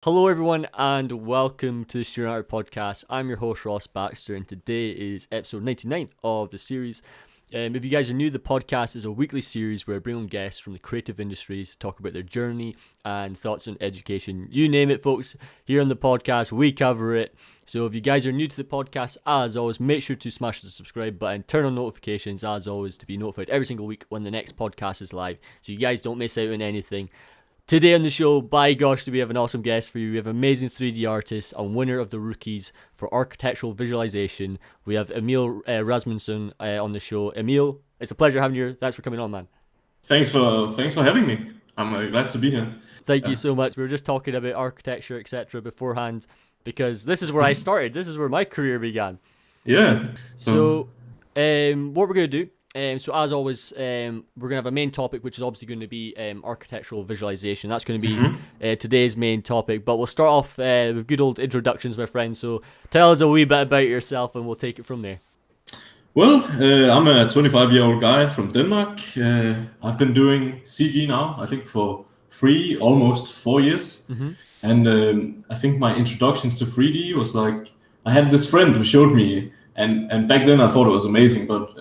Hello, everyone, and welcome to the Student Art Podcast. I'm your host, Ross Baxter, and today is episode 99 of the series. If you guys are new, the podcast is a weekly series where I bring on guests from the creative industries to talk about their journey and thoughts on education. You name it, folks. Here on the podcast, we cover it. So if you guys are new to the podcast, as always, make sure to smash the subscribe button, turn on notifications, as always, to be notified every single week when the next podcast is live, so you guys don't miss out on anything. Today on the show, by gosh, do we have an awesome guest for you. We have an amazing 3D artist and winner of the Rookies for architectural visualization. We have Emil Rasmussen on the show. Emil, it's a pleasure having you. Thanks for coming on, man. Thanks for having me. I'm glad to be here. Thank you so much. We were just talking about architecture, etc. beforehand, because this is where I started. This is where my career began. Yeah. So what we're going to do, so as always, we're going to have a main topic, which is obviously going to be architectural visualization. That's going to be today's main topic. But we'll start off with good old introductions, my friend. So tell us a wee bit about yourself and we'll take it from there. Well, I'm a 25-year-old guy from Denmark. I've been doing CG now, I think, for almost 4 years. And I think my introductions to 3D was like, I had this friend who showed me, and back then I thought it was amazing, but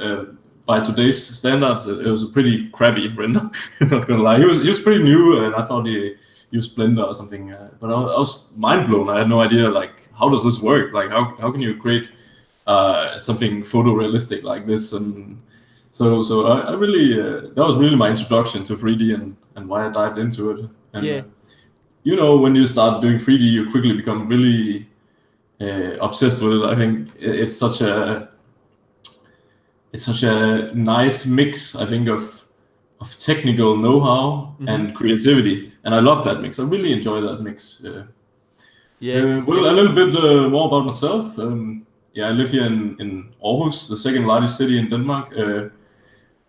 by today's standards, it was a pretty crappy render. Not gonna lie, he was pretty new, and I thought he used Blender or something. But I was mind blown. I had no idea, like, how does this work? Like, how can you create something photorealistic like this? And so I really that was really my introduction to 3D and why I dived into it. And when you start doing 3D, you quickly become really obsessed with it. I think it's such a nice mix, I think, of technical know-how and creativity, and I love that mix. I really enjoy that mix. A little bit more about myself. I live here in Aarhus, the second largest city in Denmark.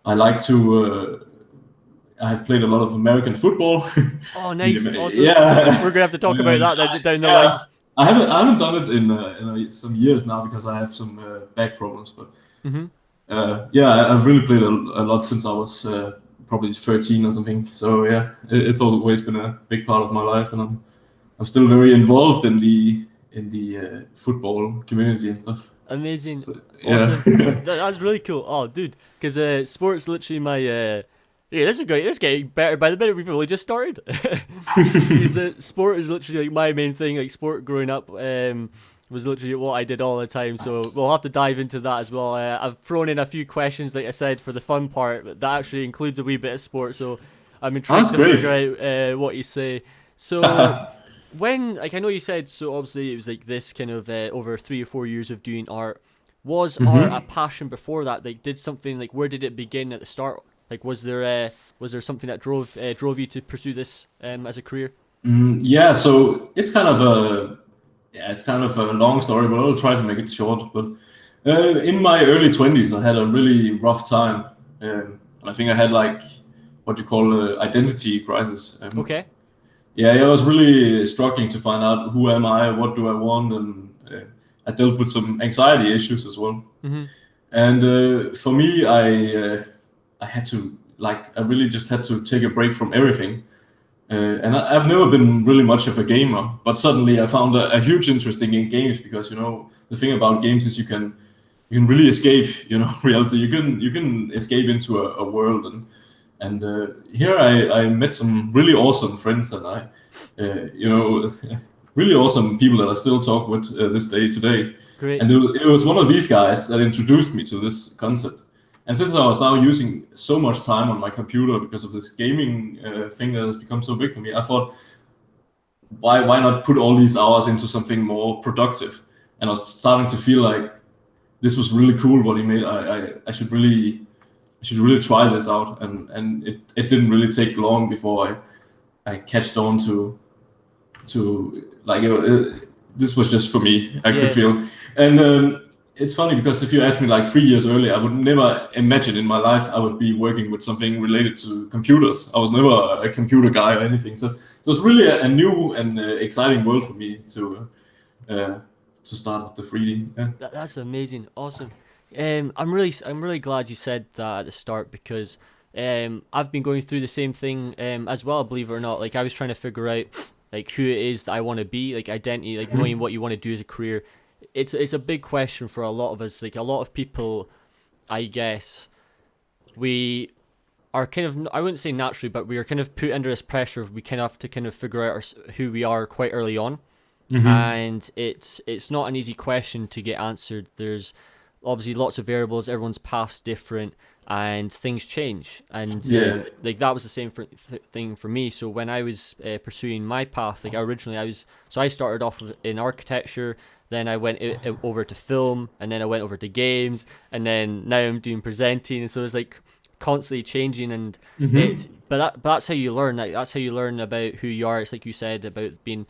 I like to. I have played a lot of American football. Oh, nice! Awesome. Yeah, we're gonna have to talk about that down the line. I haven't done it in some years now because I have some back problems, but. I've really played a lot since I was probably 13 or something. So yeah, it's always been a big part of my life, and I'm still very involved in the football community and stuff. Amazing. So, awesome. That's really cool. Oh, dude, because sports literally my this is great. This is getting better by the minute. We've only just started. Sport is literally like my main thing. Like sport growing up. Was literally what I did all the time, so we'll have to dive into that as well. I've thrown in a few questions, like I said, for the fun part, but that actually includes a wee bit of sport, so I'm intrigued to figure out what you say. So when, like, I know you said, so obviously it was like this kind of over 3 or 4 years of doing art. Was art a passion before that? Like, did something, like, where did it begin at the start? Like, was there something that drove you to pursue this as a career? So it's kind of a long story, but I'll try to make it short. But in my early 20s, I had a really rough time. I think I had like what you call identity crisis. Okay. Yeah, I was really struggling to find out who am I, what do I want, and I dealt with some anxiety issues as well. And for me, I had to, I really just had to take a break from everything. And I've never been really much of a gamer, but suddenly I found a huge interest in games because, the thing about games is you can really escape, reality. You can escape into a world, and here I met some really awesome friends, and I, really awesome people that I still talk with this day today. Great. And it was one of these guys that introduced me to this concept. And since I was now using so much time on my computer because of this gaming thing that has become so big for me, I thought, why not put all these hours into something more productive? And I was starting to feel like this was really cool what he made. I should really try this out. And it didn't really take long before I catched on to this was just for me. I could feel. And it's funny because if you asked me 3 years earlier, I would never imagine in my life I would be working with something related to computers. I was never a computer guy or anything. So it's really a new and exciting world for me to start with the 3D. Yeah. That's amazing, awesome. I'm really glad you said that at the start because I've been going through the same thing as well. Believe it or not, I was trying to figure out like who it is that I want to be, like identity, like knowing what you want to do as a career. It's a big question for a lot of us. Like a lot of people, I guess, we are kind of, I wouldn't say naturally, but we are kind of put under this pressure of we kind of have to kind of figure out who we are quite early on. And it's not an easy question to get answered. There's obviously lots of variables, everyone's path's different, and things change. And like that was the same thing for me. So when I was pursuing my path, like originally I started off in architecture, then I went over to film, and then I went over to games, and then now I'm doing presenting. And so it's like constantly changing, and but that's how you learn. Like that's how you learn about who you are. It's like you said about being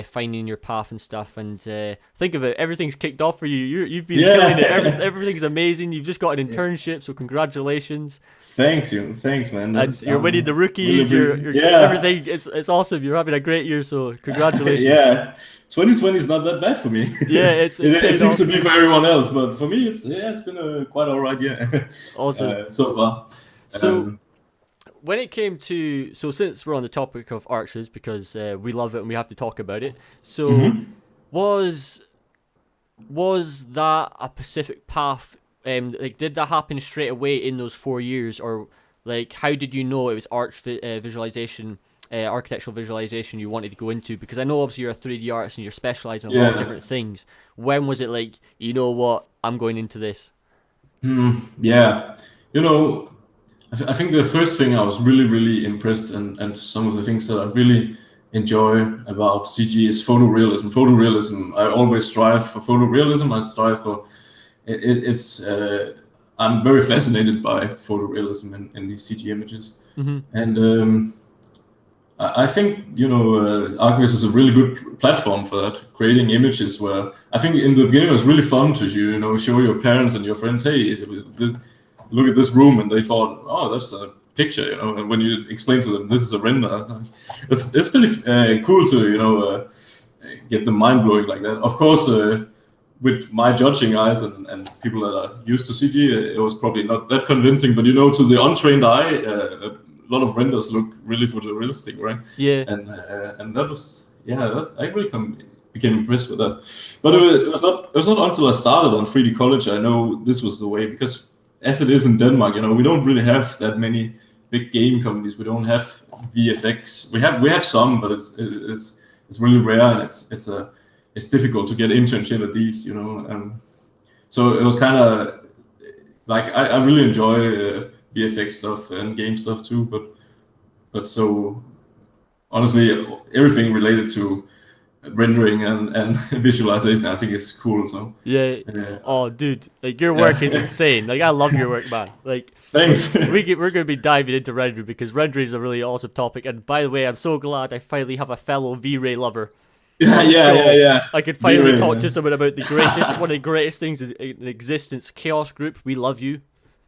finding your path and stuff. And think of it, everything's kicked off for you. You've been killing it. Everything's amazing. You've just got an internship, so congratulations. Thanks, man. And you're winning the rookies. Really you're everything. It's awesome. You're having a great year, so congratulations. 2020 is not that bad for me. It seems to be for everyone else, but for me, it's been a quite alright year. Awesome. So far. So when it came to, so since we're on the topic of Arch Viz, because we love it and we have to talk about it, so was that a specific path? Like, did that happen straight away in those 4 years, or like how did you know it was visualization, architectural visualization you wanted to go into? Because I know obviously you're a 3D artist and you're specializing in a lot of different things. When was it like, you know what, I'm going into this? I think the first thing I was really impressed, and some of the things that I really enjoy about CG is photorealism. Photorealism, I always strive for photorealism. I strive for I'm very fascinated by photorealism in these CG images. And I think, Arch Viz is a really good platform for that, creating images where I think in the beginning it was really fun to show your parents and your friends, hey, look at this room, and they thought, oh, that's a picture, and when you explain to them this is a render, it's pretty cool to get them mind blowing like that. Of course, with my judging eyes and people that are used to CG, it was probably not that convincing, but to the untrained eye, a lot of renders look really photorealistic, right? And that was I really became impressed with that. But it was not until I started on 3D College I know this was the way, because as it is in Denmark, we don't really have that many big game companies. We don't have VFX. We have some, but it's really rare, and it's difficult to get internship at these. So it was kind of like I really enjoy VFX stuff and game stuff too. But so honestly, everything related to rendering and visualization I think is cool. So oh dude, like your work is insane. Like I love your work, man. Like thanks. we're going to be diving into rendering, because rendering is a really awesome topic. And by the way, I'm so glad I finally have a fellow V-Ray lover. I could finally talk to someone about the greatest one of the greatest things in existence, Chaos Group. We love you.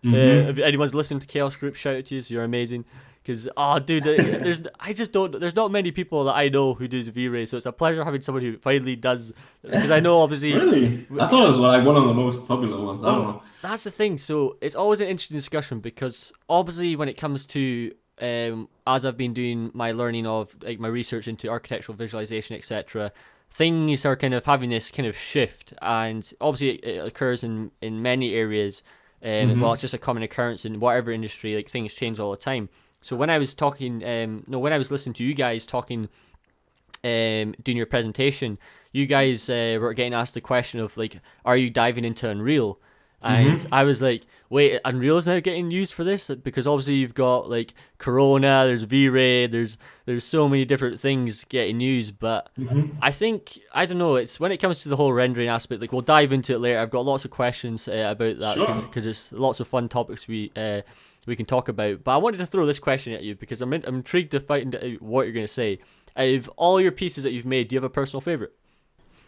If anyone's listening to Chaos Group, shout out to you. You're amazing. Because there's not many people that I know who does V-Ray, so it's a pleasure having someone who finally does. Because I know obviously. Really, I thought it was like one of the most popular ones. I don't know. That's the thing. So it's always an interesting discussion, because obviously when it comes to as I've been doing my learning of like my research into architectural visualization, etc., things are kind of having this kind of shift, and obviously it occurs in many areas. Well, it's just a common occurrence in whatever industry. Like things change all the time. So when I was talking, when I was listening to you guys talking, doing your presentation, you guys were getting asked the question of like, are you diving into Unreal? And I was like, wait, Unreal's now getting used for this? Because obviously you've got like Corona, there's V-Ray, there's so many different things getting used. But I think, I don't know, it's when it comes to the whole rendering aspect, like we'll dive into it later. I've got lots of questions about that, because there's lots of fun topics we can talk about. But I wanted to throw this question at you, because I'm intrigued to find out what you're going to say. Out of all your pieces that you've made, do you have a personal favorite?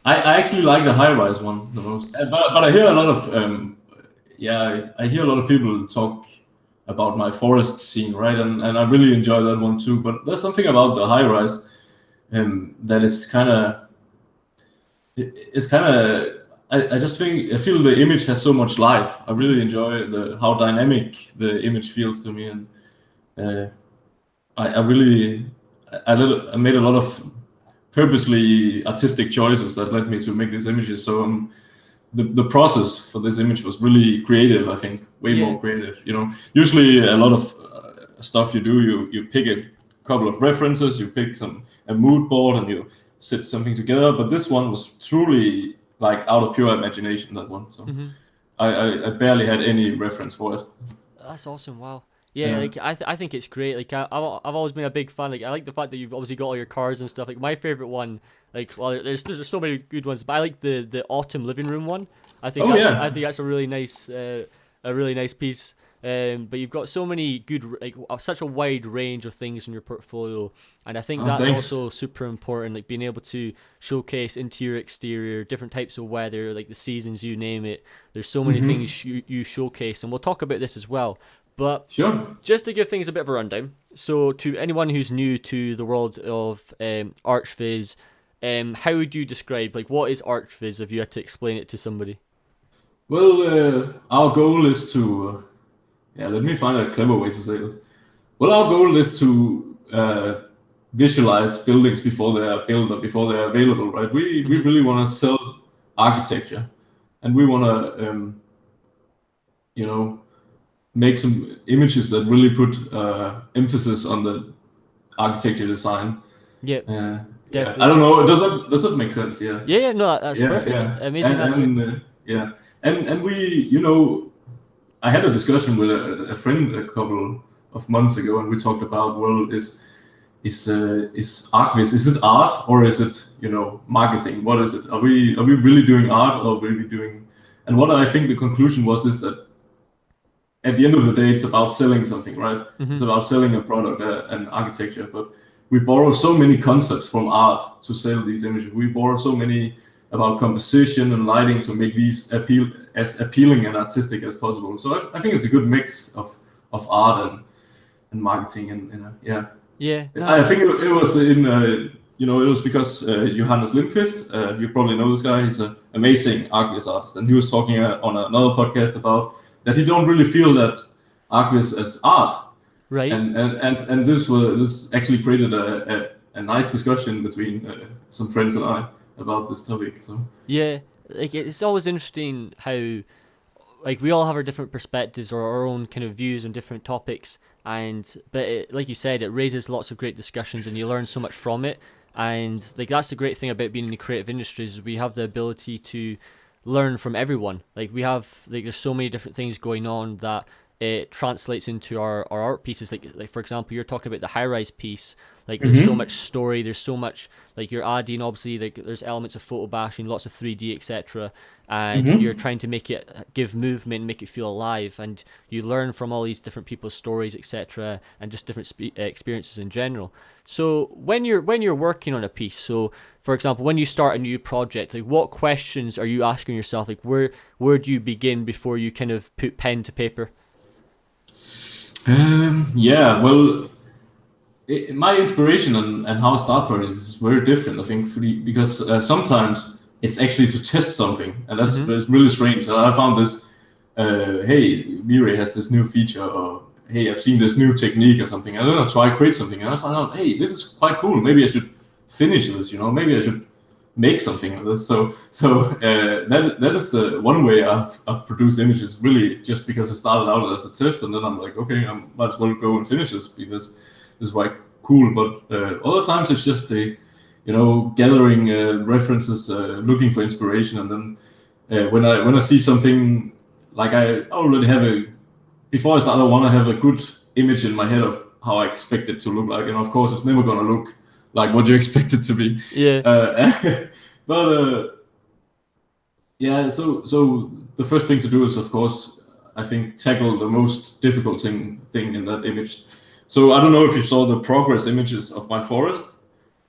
I actually like the high-rise one the most. But I hear a lot of... I hear a lot of people talk about my forest scene, right? And I really enjoy that one too. But there's something about the high rise that is kind of, I just I feel the image has so much life. I really enjoy how dynamic the image feels to me, and I made a lot of purposely artistic choices that led me to make these images. So the process for this image was really creative. I think way more creative. Usually a lot of stuff you do, you pick a couple of references, you pick a mood board, and you set something together. But this one was truly like out of pure imagination. That one. So I barely had any reference for it. That's awesome. Wow. Yeah, like I think it's great. Like I've always been a big fan. Like I like the fact that you've obviously got all your cars and stuff. Like my favorite one, like there's so many good ones, but I like the autumn living room one. I think that's a really nice piece. But you've got so many good, like such a wide range of things in your portfolio, and I think that's also super important. Like being able to showcase interior, exterior, different types of weather, like the seasons, you name it. There's so many things you showcase, and we'll talk about this as well. But just to give things a bit of a rundown, so to anyone who's new to the world of Arch Viz, how would you describe, like, what is Arch Viz if you had to explain it to somebody? Well, our goal is to, let me find a clever way to say this. Well, our goal is to visualize buildings before they are built or before they are available, right? We really want to sell architecture, and we want to, make some images that really put emphasis on the architecture design. Yeah, definitely. I don't know. Does that make sense? Yeah. Yeah. No, that's perfect. Yeah. Amazing. And we, I had a discussion with a friend a couple of months ago, and we talked about, well, is Arch Viz, is it art or is it marketing? What is it? Are we really doing art, or are we doing? And what I think the conclusion was is that at the end of the day, it's about selling something, right? It's about selling a product, and architecture. But we borrow so many concepts from art to sell these images. We borrow so many about composition and lighting to make these as appealing and artistic as possible. So I think it's a good mix of art and marketing and Yeah. No. I think it was it was because Johannes Lindqvist, you probably know this guy. He's an amazing Arch Viz artist, and he was talking on another podcast about that he don't really feel that Arch Viz as art, right? And this actually created a nice discussion between some friends and I about this topic. So yeah, like it's always interesting how, like, we all have our different perspectives or our own kind of views on different topics, but like you said, it raises lots of great discussions, and you learn so much from it. And like that's the great thing about being in the creative industries, is we have the ability to learn from everyone. Like we have, like, there's so many different things going on that it translates into our art pieces. Like for example, you're talking about the high-rise piece. Like there's so much story, there's so much, like, you're adding, obviously, like there's elements of photo bashing, lots of 3D, etc. And you're trying to make it give movement, make it feel alive, and you learn from all these different people's stories, etc., and just different experiences in general. So when you're working on a piece, so for example, when you start a new project, like what questions are you asking yourself? Like where do you begin before you kind of put pen to paper? Well, my inspiration and how I start projects is very different, I think, because sometimes it's actually to test something, and that's really strange. I found this, hey, Mirai has this new feature, or hey, I've seen this new technique or something, and then I try to create something, and I found out, hey, this is quite cool, maybe I should finish this, maybe I should make something of this. So that is one way I've produced images, really, just because I started out as a test, and then I'm like, okay, I might as well go and finish this because this is quite cool. But other times it's just gathering references, looking for inspiration, and then when I see something, like I already have before I start, I want to have a good image in my head of how I expect it to look like, and of course it's never gonna look like what you expect it to be. Yeah. So the first thing to do is, of course, I think, tackle the most difficult thing in that image. So I don't know if you saw the progress images of my forest.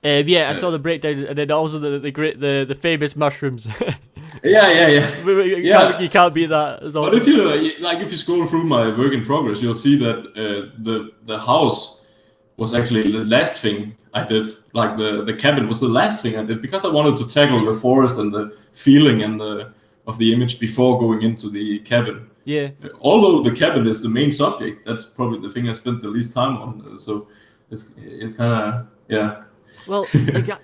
I saw the breakdown, and then also the famous mushrooms. Yeah. You can't beat that. It's awesome. But if you scroll through my work in progress, you'll see that the house was actually the last thing I did. Like the cabin was the last thing I did, because I wanted to tackle the forest and the feeling and of the image before going into the cabin. Yeah. Although the cabin is the main subject, that's probably the thing I spent the least time on. So it's kind of Well,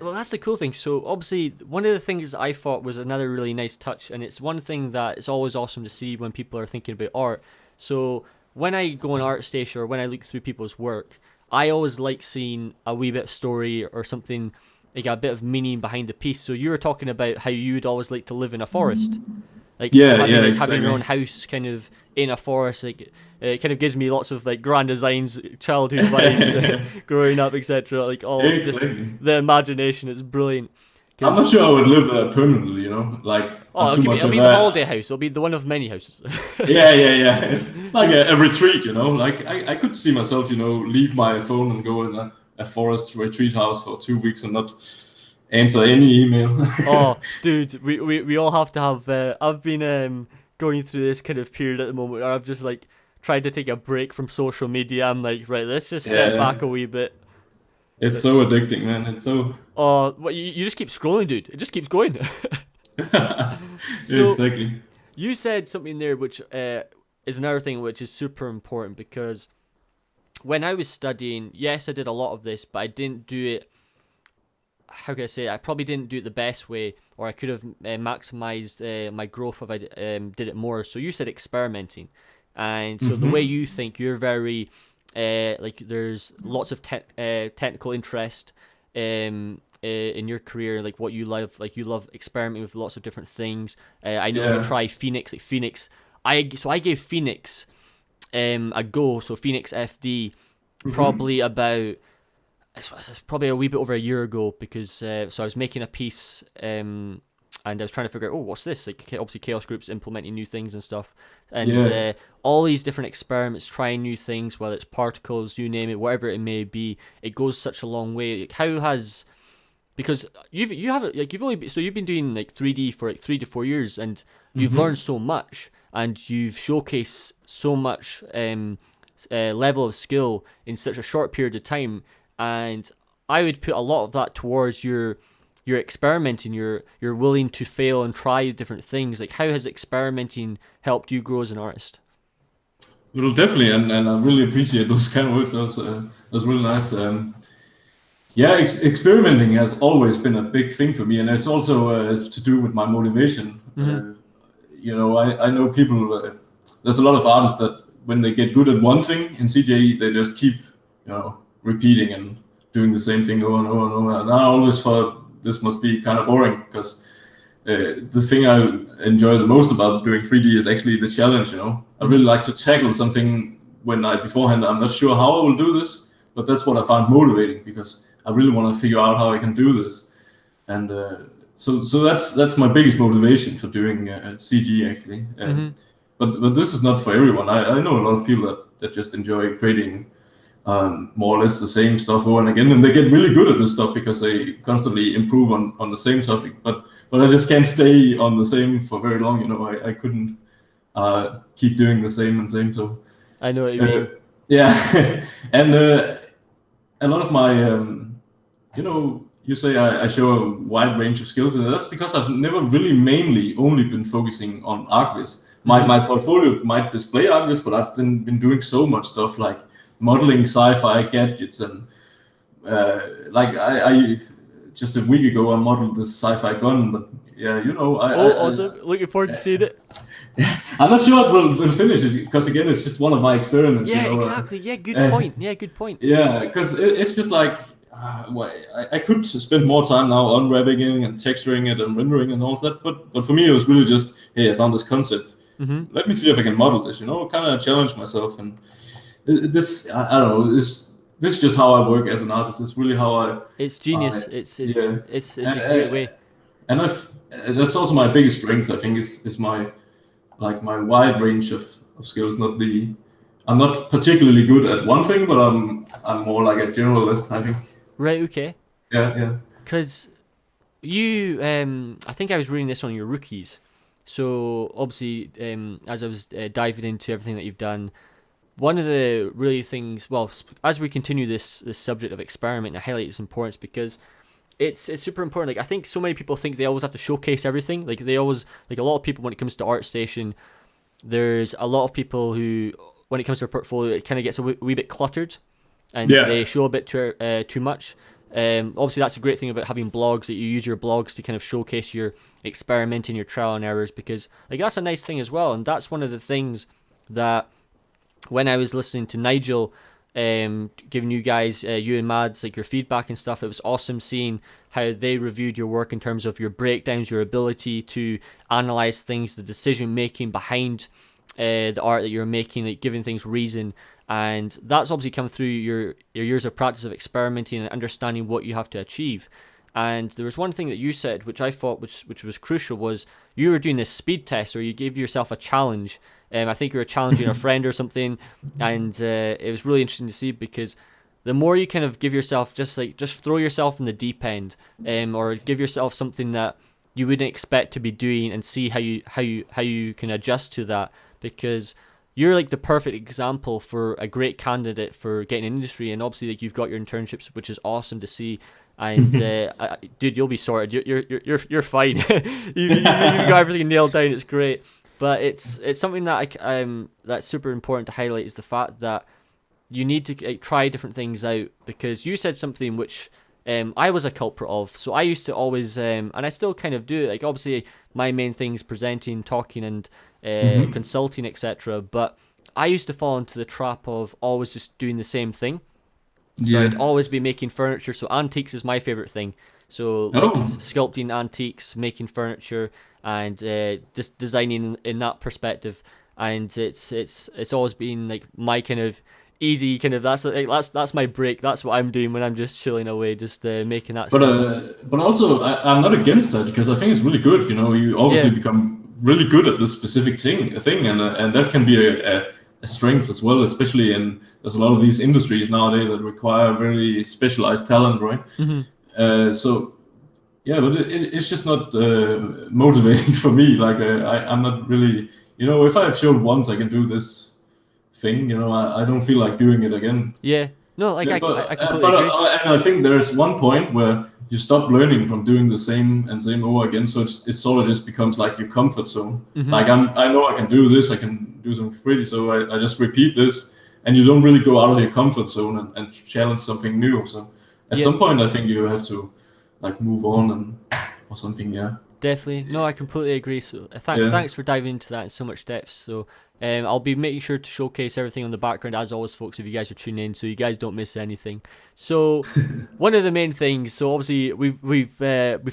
well, that's the cool thing. So obviously, one of the things I thought was another really nice touch, and it's one thing that it's always awesome to see when people are thinking about art. So when I go on ArtStation or when I look through people's work, I always like seeing a wee bit of story or something, like a bit of meaning behind the piece. So you were talking about how you would always like to live in a forest, like having exactly. your own house, kind of in a forest. Like it kind of gives me lots of like grand designs, childhood vibes, growing up, etc. Like all just Exactly. the imagination. It's brilliant. I'm not sure I would live there permanently, you know. Like, Oh, I'm too much it'll of be a the holiday house. It'll be the one of many houses. yeah. Like a retreat, you know. Like I could see myself, you know, leave my phone and go in a forest retreat house for 2 weeks and not answer any email. Oh, dude, we all have to have. I've been going through this kind of period at the moment where I've just like tried to take a break from social media. I'm like, right, let's just step back a wee bit. It's so addicting, man. It's so. Oh, well, you just keep scrolling, dude. It just keeps going. So Exactly. you said something there, which is another thing which is super important because when I was studying, yes, I did a lot of this, but I didn't do it. How can I say it? I probably didn't do it the best way, or I could have maximized my growth if I did it more. So you said experimenting, and so the way you think, you're very like there's lots of technical interest in your career, like what you love, like you love experimenting with lots of different things. I know you try Phoenix, like Phoenix. I gave Phoenix a go. So Phoenix FD probably about. It's probably a wee bit over a year ago because so I was making a piece and I was trying to figure out, what's this? Like obviously Chaos Group's implementing new things and stuff, and all these different experiments, trying new things, whether it's particles, you name it, whatever it may be. It goes such a long way. Like how has, because you've been doing like 3D for like 3 to 4 years, and you've learned so much, and you've showcased so much level of skill in such a short period of time. And I would put a lot of that towards your experimenting. You're willing to fail and try different things. Like how has experimenting helped you grow as an artist? Well, definitely, and I really appreciate those kind of words. That was really nice. Experimenting has always been a big thing for me, and it's also to do with my motivation. You know, I know people. There's a lot of artists that when they get good at one thing in CGI, they just keep, you know, repeating and doing the same thing over and over and over. And I always thought this must be kind of boring because the thing I enjoy the most about doing 3D is actually the challenge. You know, I really like to tackle something when beforehand I'm not sure how I will do this, but that's what I found motivating because I really want to figure out how I can do this. And so that's my biggest motivation for doing CG actually. But this is not for everyone. I know a lot of people that just enjoy creating more or less the same stuff over and again, and they get really good at this stuff because they constantly improve on the same topic. But I just can't stay on the same for very long. You know, I couldn't keep doing the same and same. So I know what you mean. Yeah, and a lot of my, you know, you say I show a wide range of skills, and that's because I've never really mainly only been focusing on Arch Viz. My portfolio might display Arch Viz, but I've been doing so much stuff like modeling sci-fi gadgets and like I just a week ago I modeled this sci-fi gun, but yeah, you know, awesome. Looking forward to seeing it. I'm not sure if we'll finish it because again it's just one of my experiments. Yeah, you know? exactly. Yeah, good point. Yeah, good point. Yeah, because it's just like I could spend more time now unwrapping and texturing it and rendering and all that, but for me it was really just, hey, I found this concept. Let me see if I can model this. You know, kind of challenge myself. And this, I don't know, this is just how I work as an artist. It's really how I. It's genius. It's a great way. And that's also my biggest strength. I think is my wide range of skills. I'm not particularly good at one thing, but I'm more like a generalist, I think. Right. Okay. Yeah. Because you, I think I was reading this on your rookies. So obviously, as I was diving into everything that you've done, one of the really things, well, as we continue this subject of experiment, I highlight its importance because it's super important. Like I think so many people think they always have to showcase everything. Like they always, like a lot of people when it comes to ArtStation, there's a lot of people who, when it comes to their portfolio, it kind of gets a wee bit cluttered, and they show a bit too much. Obviously, that's a great thing about having blogs, that you use your blogs to kind of showcase your experimenting, your trial and errors, because like that's a nice thing as well. And that's one of the things that when I was listening to Nigel giving you guys, you and Mads, like your feedback and stuff, it was awesome seeing how they reviewed your work in terms of your breakdowns, your ability to analyze things, the decision making behind the art that you're making, like giving things reason. And that's obviously come through your years of practice of experimenting and understanding what you have to achieve. And there was one thing that you said, which I thought which was crucial, was you were doing this speed test, or you gave yourself a challenge. I think you were challenging a friend or something, and it was really interesting to see, because the more you kind of give yourself, just throw yourself in the deep end, or give yourself something that you wouldn't expect to be doing, and see how you can adjust to that, because you're like the perfect example for a great candidate for getting an industry. And obviously, like, you've got your internships, which is awesome to see. And dude, you'll be sorted. You're fine. You've got everything nailed down. It's great. But it's something that that's super important to highlight, is the fact that you need to try different things out, because you said something which I was a culprit of. So I used to always, and I still kind of do it. Like, obviously, my main thing is presenting, talking, and consulting, etc. But I used to fall into the trap of always just doing the same thing. So I'd always be making furniture. So antiques is my favorite thing. So sculpting antiques, making furniture, and just designing in that perspective. And it's always been like my kind of easy kind of, that's my break. That's what I'm doing when I'm just chilling away, just making that stuff. But also I'm not against that, because I think it's really good. You know, you obviously become really good at this specific thing, and that can be a strength as well, especially in, there's a lot of these industries nowadays that require very specialized talent, right? So yeah, but it's just not motivating for me. Like I'm not really, you know, if I've shown once I can do this thing, you know, I don't feel like doing it again. Yeah, no, like I completely agree. And I think there's one point where you stop learning from doing the same over again. So it sort of just becomes like your comfort zone. Like I know I can do this, I can do something pretty, so I just repeat this, and you don't really go out of your comfort zone and challenge something new. So at some point, I think you have to like move on or something. Yeah. Definitely. No, I completely agree. So thanks for diving into that in so much depth. So I'll be making sure to showcase everything on the background, as always, folks, if you guys are tuning in, so you guys don't miss anything. So one of the main things, so obviously we've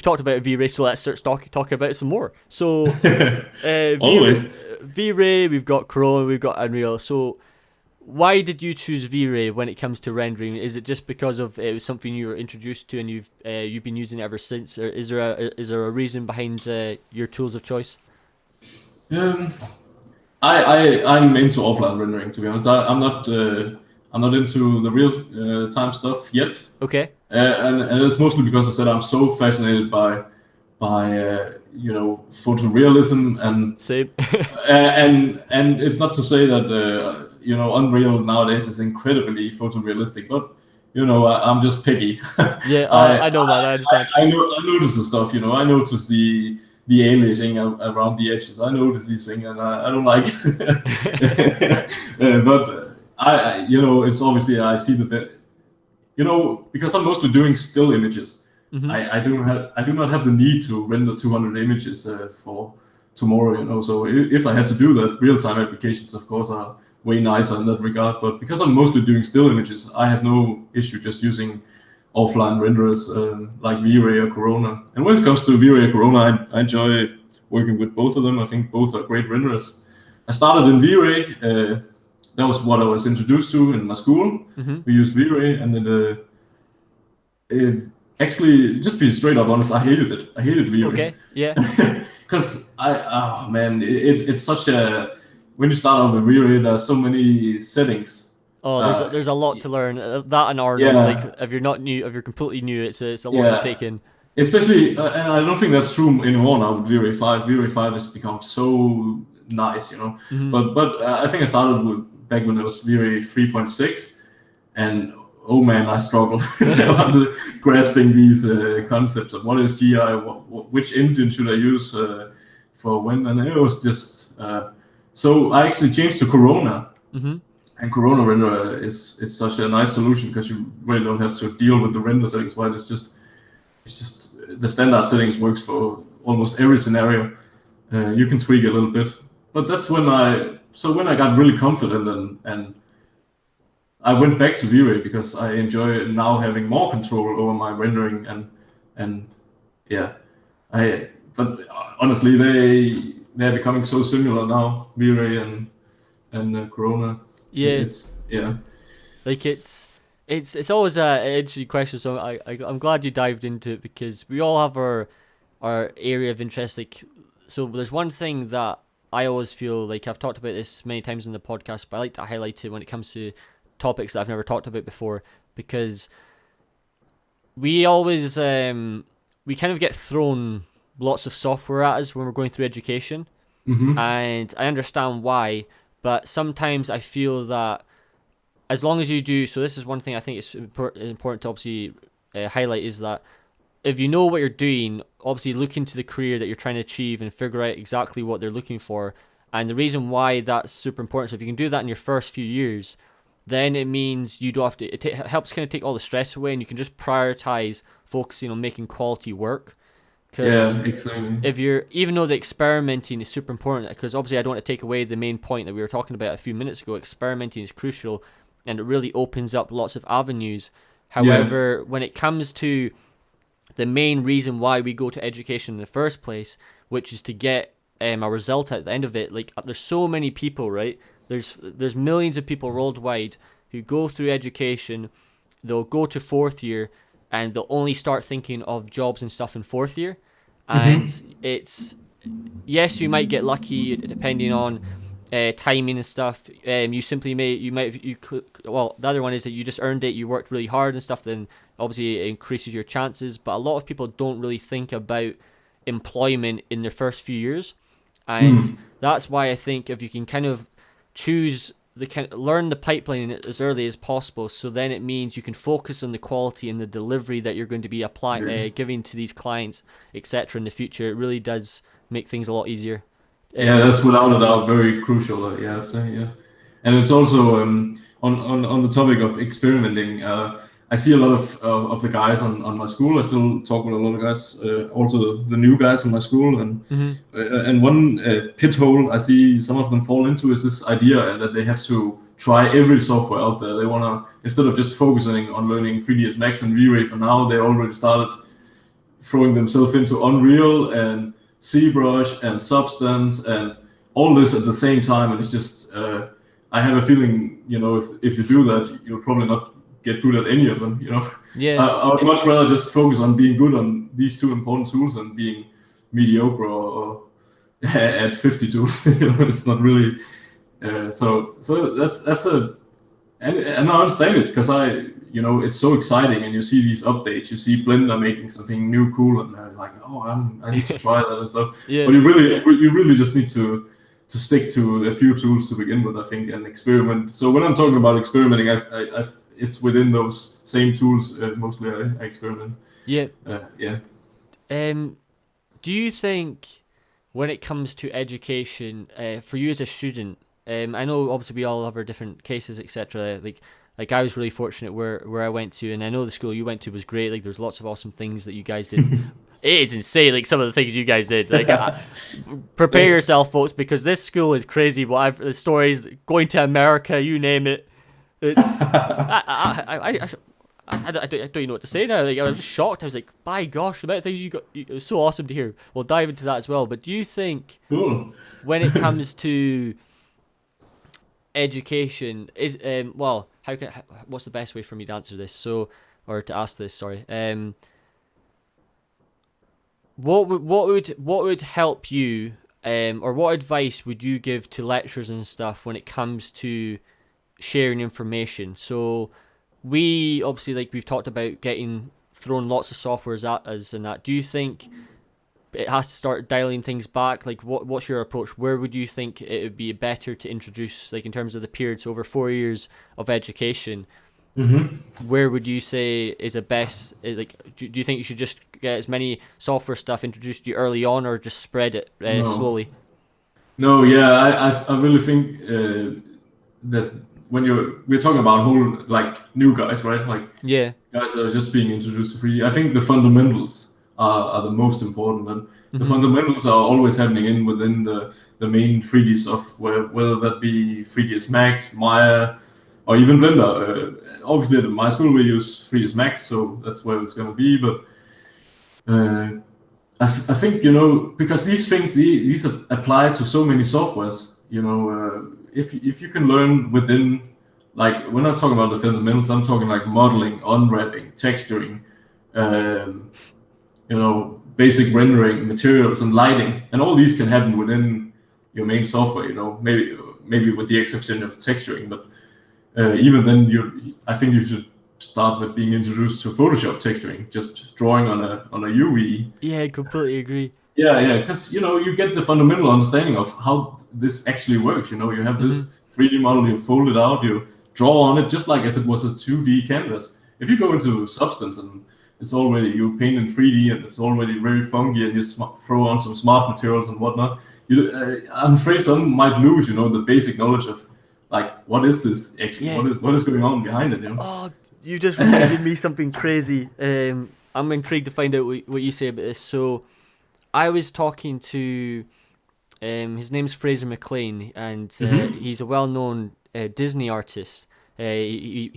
talked about V-Ray, so let's start talking about it some more. So always V-Ray, we've got Corona, we've got Unreal. So why did you choose V-Ray when it comes to rendering? Is it just because of it was something you were introduced to and you've been using it ever since, or is there a reason behind your tools of choice? I'm into offline rendering, to be honest. I'm not into the real time stuff yet. Okay. And it's mostly because I said I'm so fascinated by you know, photorealism and same. and it's not to say that you know, Unreal nowadays is incredibly photorealistic, but you know, I'm just picky. Yeah, I know that. I understand. I notice the stuff. You know, I notice the aliasing around the edges. I notice these things, and I don't like it. But I you know, it's obviously I see that, you know, because I'm mostly doing still images. I do not have the need to render 200 images for tomorrow. You know, so if I had to do that, real-time applications, of course, are way nicer in that regard. But because I'm mostly doing still images, I have no issue just using offline renderers like V-Ray or Corona. And when it comes to V-Ray or Corona, I enjoy working with both of them. I think both are great renderers. I started in V-Ray. That was what I was introduced to in my school. We used V-Ray, and it actually, just be straight up honest, I hated it. I hated V-Ray. Okay, yeah. Because it's such a, when you start out with V-Ray, there's so many settings. Oh, there's a lot to learn. That and Arnold, like if you're completely new, it's a lot to take in. Especially, and I don't think that's true anymore now with V-Ray 5. V-Ray 5 has become so nice, you know. But I think I started back when it was V-Ray 3.6, and oh man, I struggled grasping these concepts of what is GI, which engine should I use for when, and it was just so I actually changed to Corona, And Corona Render is such a nice solution because you really don't have to deal with the render settings. While it's just the standard settings works for almost every scenario. You can tweak a little bit, but that's when I got really confident and I went back to V-Ray because I enjoy now having more control over my rendering and yeah, but honestly they're becoming so similar now, V-Ray and Corona. Yeah, yeah. Like it's always an interesting question. So I'm glad you dived into it because we all have our area of interest. Like, so there's one thing that I always feel like I've talked about this many times in the podcast, but I like to highlight it when it comes to topics that I've never talked about before, because we always we kind of get thrown lots of software at us when we're going through education, and I understand why, but sometimes I feel that as long as you do, so this is one thing I think it's important to obviously highlight, is that if you know what you're doing, obviously look into the career that you're trying to achieve and figure out exactly what they're looking for. And the reason why that's super important, so if you can do that in your first few years, then it means you don't have to, it helps kind of take all the stress away, and you can just prioritize focusing on making quality work. Yeah, exactly. If you're, even though the experimenting is super important, because obviously I don't want to take away the main point that we were talking about a few minutes ago, experimenting is crucial and it really opens up lots of avenues. However, when it comes to the main reason why we go to education in the first place, which is to get a result at the end of it, like there's so many people, right? There's millions of people worldwide who go through education, they'll go to fourth year, and they'll only start thinking of jobs and stuff in fourth year. And it's, yes, you might get lucky depending on timing and stuff. Well, the other one is that you just earned it, you worked really hard and stuff, then obviously it increases your chances. But a lot of people don't really think about employment in their first few years, and that's why I think if you can kind of learn the pipeline as early as possible, so then it means you can focus on the quality and the delivery that you're going to be giving to these clients, etc. in the future. It really does make things a lot easier. Yeah, that's without a doubt very crucial. Yeah, and it's also on the topic of experimenting. I see a lot of the guys on my school. I still talk with a lot of guys, also the new guys on my school, and one pit hole I see some of them fall into is this idea that they have to try every software out there. They want to, instead of just focusing on learning 3ds Max and V-Ray for now, they already started throwing themselves into Unreal and ZBrush and Substance and all this at the same time. And it's just, I have a feeling, if you do that, you'll probably not get good at any of them, Yeah. I would much rather just focus on being good on these two important tools than being mediocre or at 50 tools. It's not really. So that's and I understand it because it's so exciting, and you see these updates, you see Blender making something new, cool, and I'm like, I need to try that and stuff. Yeah. But you really just need to stick to a few tools to begin with, I think, and experiment. So when I'm talking about experimenting, it's within those same tools mostly I experiment. Yeah. Yeah. Do you think when it comes to education, for you as a student, I know obviously we all have our different cases, etc. Like I was really fortunate where I went to, and I know the school you went to was great. Like there's lots of awesome things that you guys did. It is insane, like some of the things you guys did. Like prepare yourself, folks, because this school is crazy. But the stories going to America, you name it. It's I don't even know what to say now. Like I was just shocked. I was like, by gosh, the amount of things you got. It was so awesome to hear. We'll dive into that as well. But do you think when it comes to education is what's the best way for me to answer this? Or to ask this? Sorry. What would help you? Or what advice would you give to lecturers and stuff when it comes to sharing information? So we obviously, like we've talked about, getting thrown lots of softwares at us and that. Do you think it has to start dialing things back? Like what's your approach? Where would you think it would be better to introduce, like in terms of the periods over 4 years of education? Where would you say is the best? Like, do you think you should just get as many software stuff introduced to you early on, or just spread it slowly? No, yeah, I really think that we're talking about whole like new guys, right? Like Yeah. guys that are just being introduced to 3D. I think the fundamentals are the most important, and the fundamentals are always happening within the main 3D software, whether that be 3ds Max, Maya, or even Blender. Obviously, at my school we use 3ds Max, so that's where it's gonna be. But I think, you know, because these things these apply to so many softwares. You know, if you can learn within, like, we're not talking about the fundamentals. I'm talking like modeling, unwrapping, texturing, you know, basic rendering, materials, and lighting, and all these can happen within your main software. You know, maybe with the exception of texturing, but even then, I think you should start with being introduced to Photoshop texturing, just drawing on a UV. Yeah, I completely agree. Yeah, because, you know, you get the fundamental understanding of how this actually works. You know, you have this 3D model, you fold it out, you draw on it just like as it was a 2D canvas. If you go into Substance and it's already, you paint in 3D and it's already very funky, and you throw on some smart materials and whatnot, I'm afraid some might lose, you know, the basic knowledge of, like, what is this actually? Yeah. What is going on behind it? You know? Oh, you just reminded me something crazy. I'm intrigued to find out what you say about this. So, I was talking to, his name's Fraser McLean, and he's a well-known Disney artist. He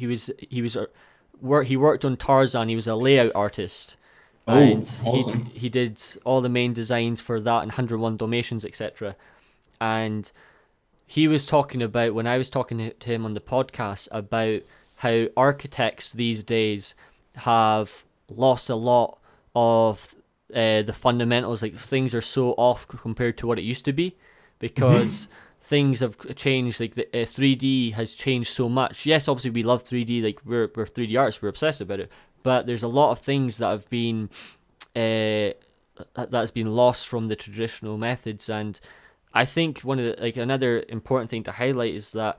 worked on Tarzan. He was a layout artist. And awesome. he did all the main designs for that and 101 Dalmatians, etc. And he was talking about, when I was talking to him on the podcast, about how architects these days have lost a lot of the fundamentals. Like, things are so off compared to what it used to be, because things have changed. Like, the 3D has changed so much. Yes, obviously we love 3D. Like, we're 3D artists, we're obsessed about it. But there's a lot of things that have been that's been lost from the traditional methods. And I think another important thing to highlight is that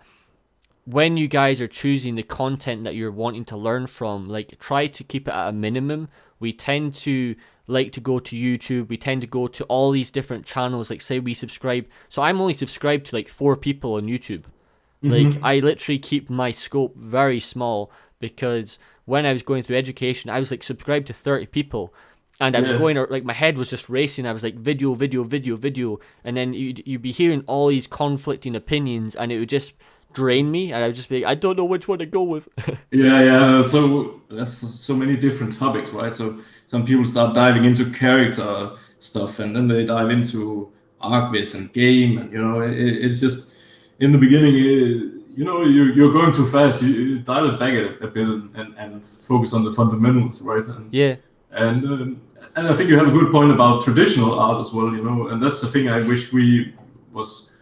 when you guys are choosing the content that you're wanting to learn from, like, try to keep it at a minimum. We tend to like to go to YouTube. We tend to go to all these different channels. Like, say we subscribe. So I'm only subscribed to like 4 people on YouTube. Like, I literally keep my scope very small, because when I was going through education, I was like subscribed to 30 people. And I was going, like, my head was just racing. I was like, video. And then you'd be hearing all these conflicting opinions, and it would just drain me. And I would just be like, I don't know which one to go with. Yeah. So that's so many different topics, right? So some people start diving into character stuff, and then they dive into Arch Viz and game. And, you know, it's just, in the beginning, you know, you're going too fast. You dial it back a bit and focus on the fundamentals, right? And, yeah. And I think you have a good point about traditional art as well, you know, and that's the thing I wish we was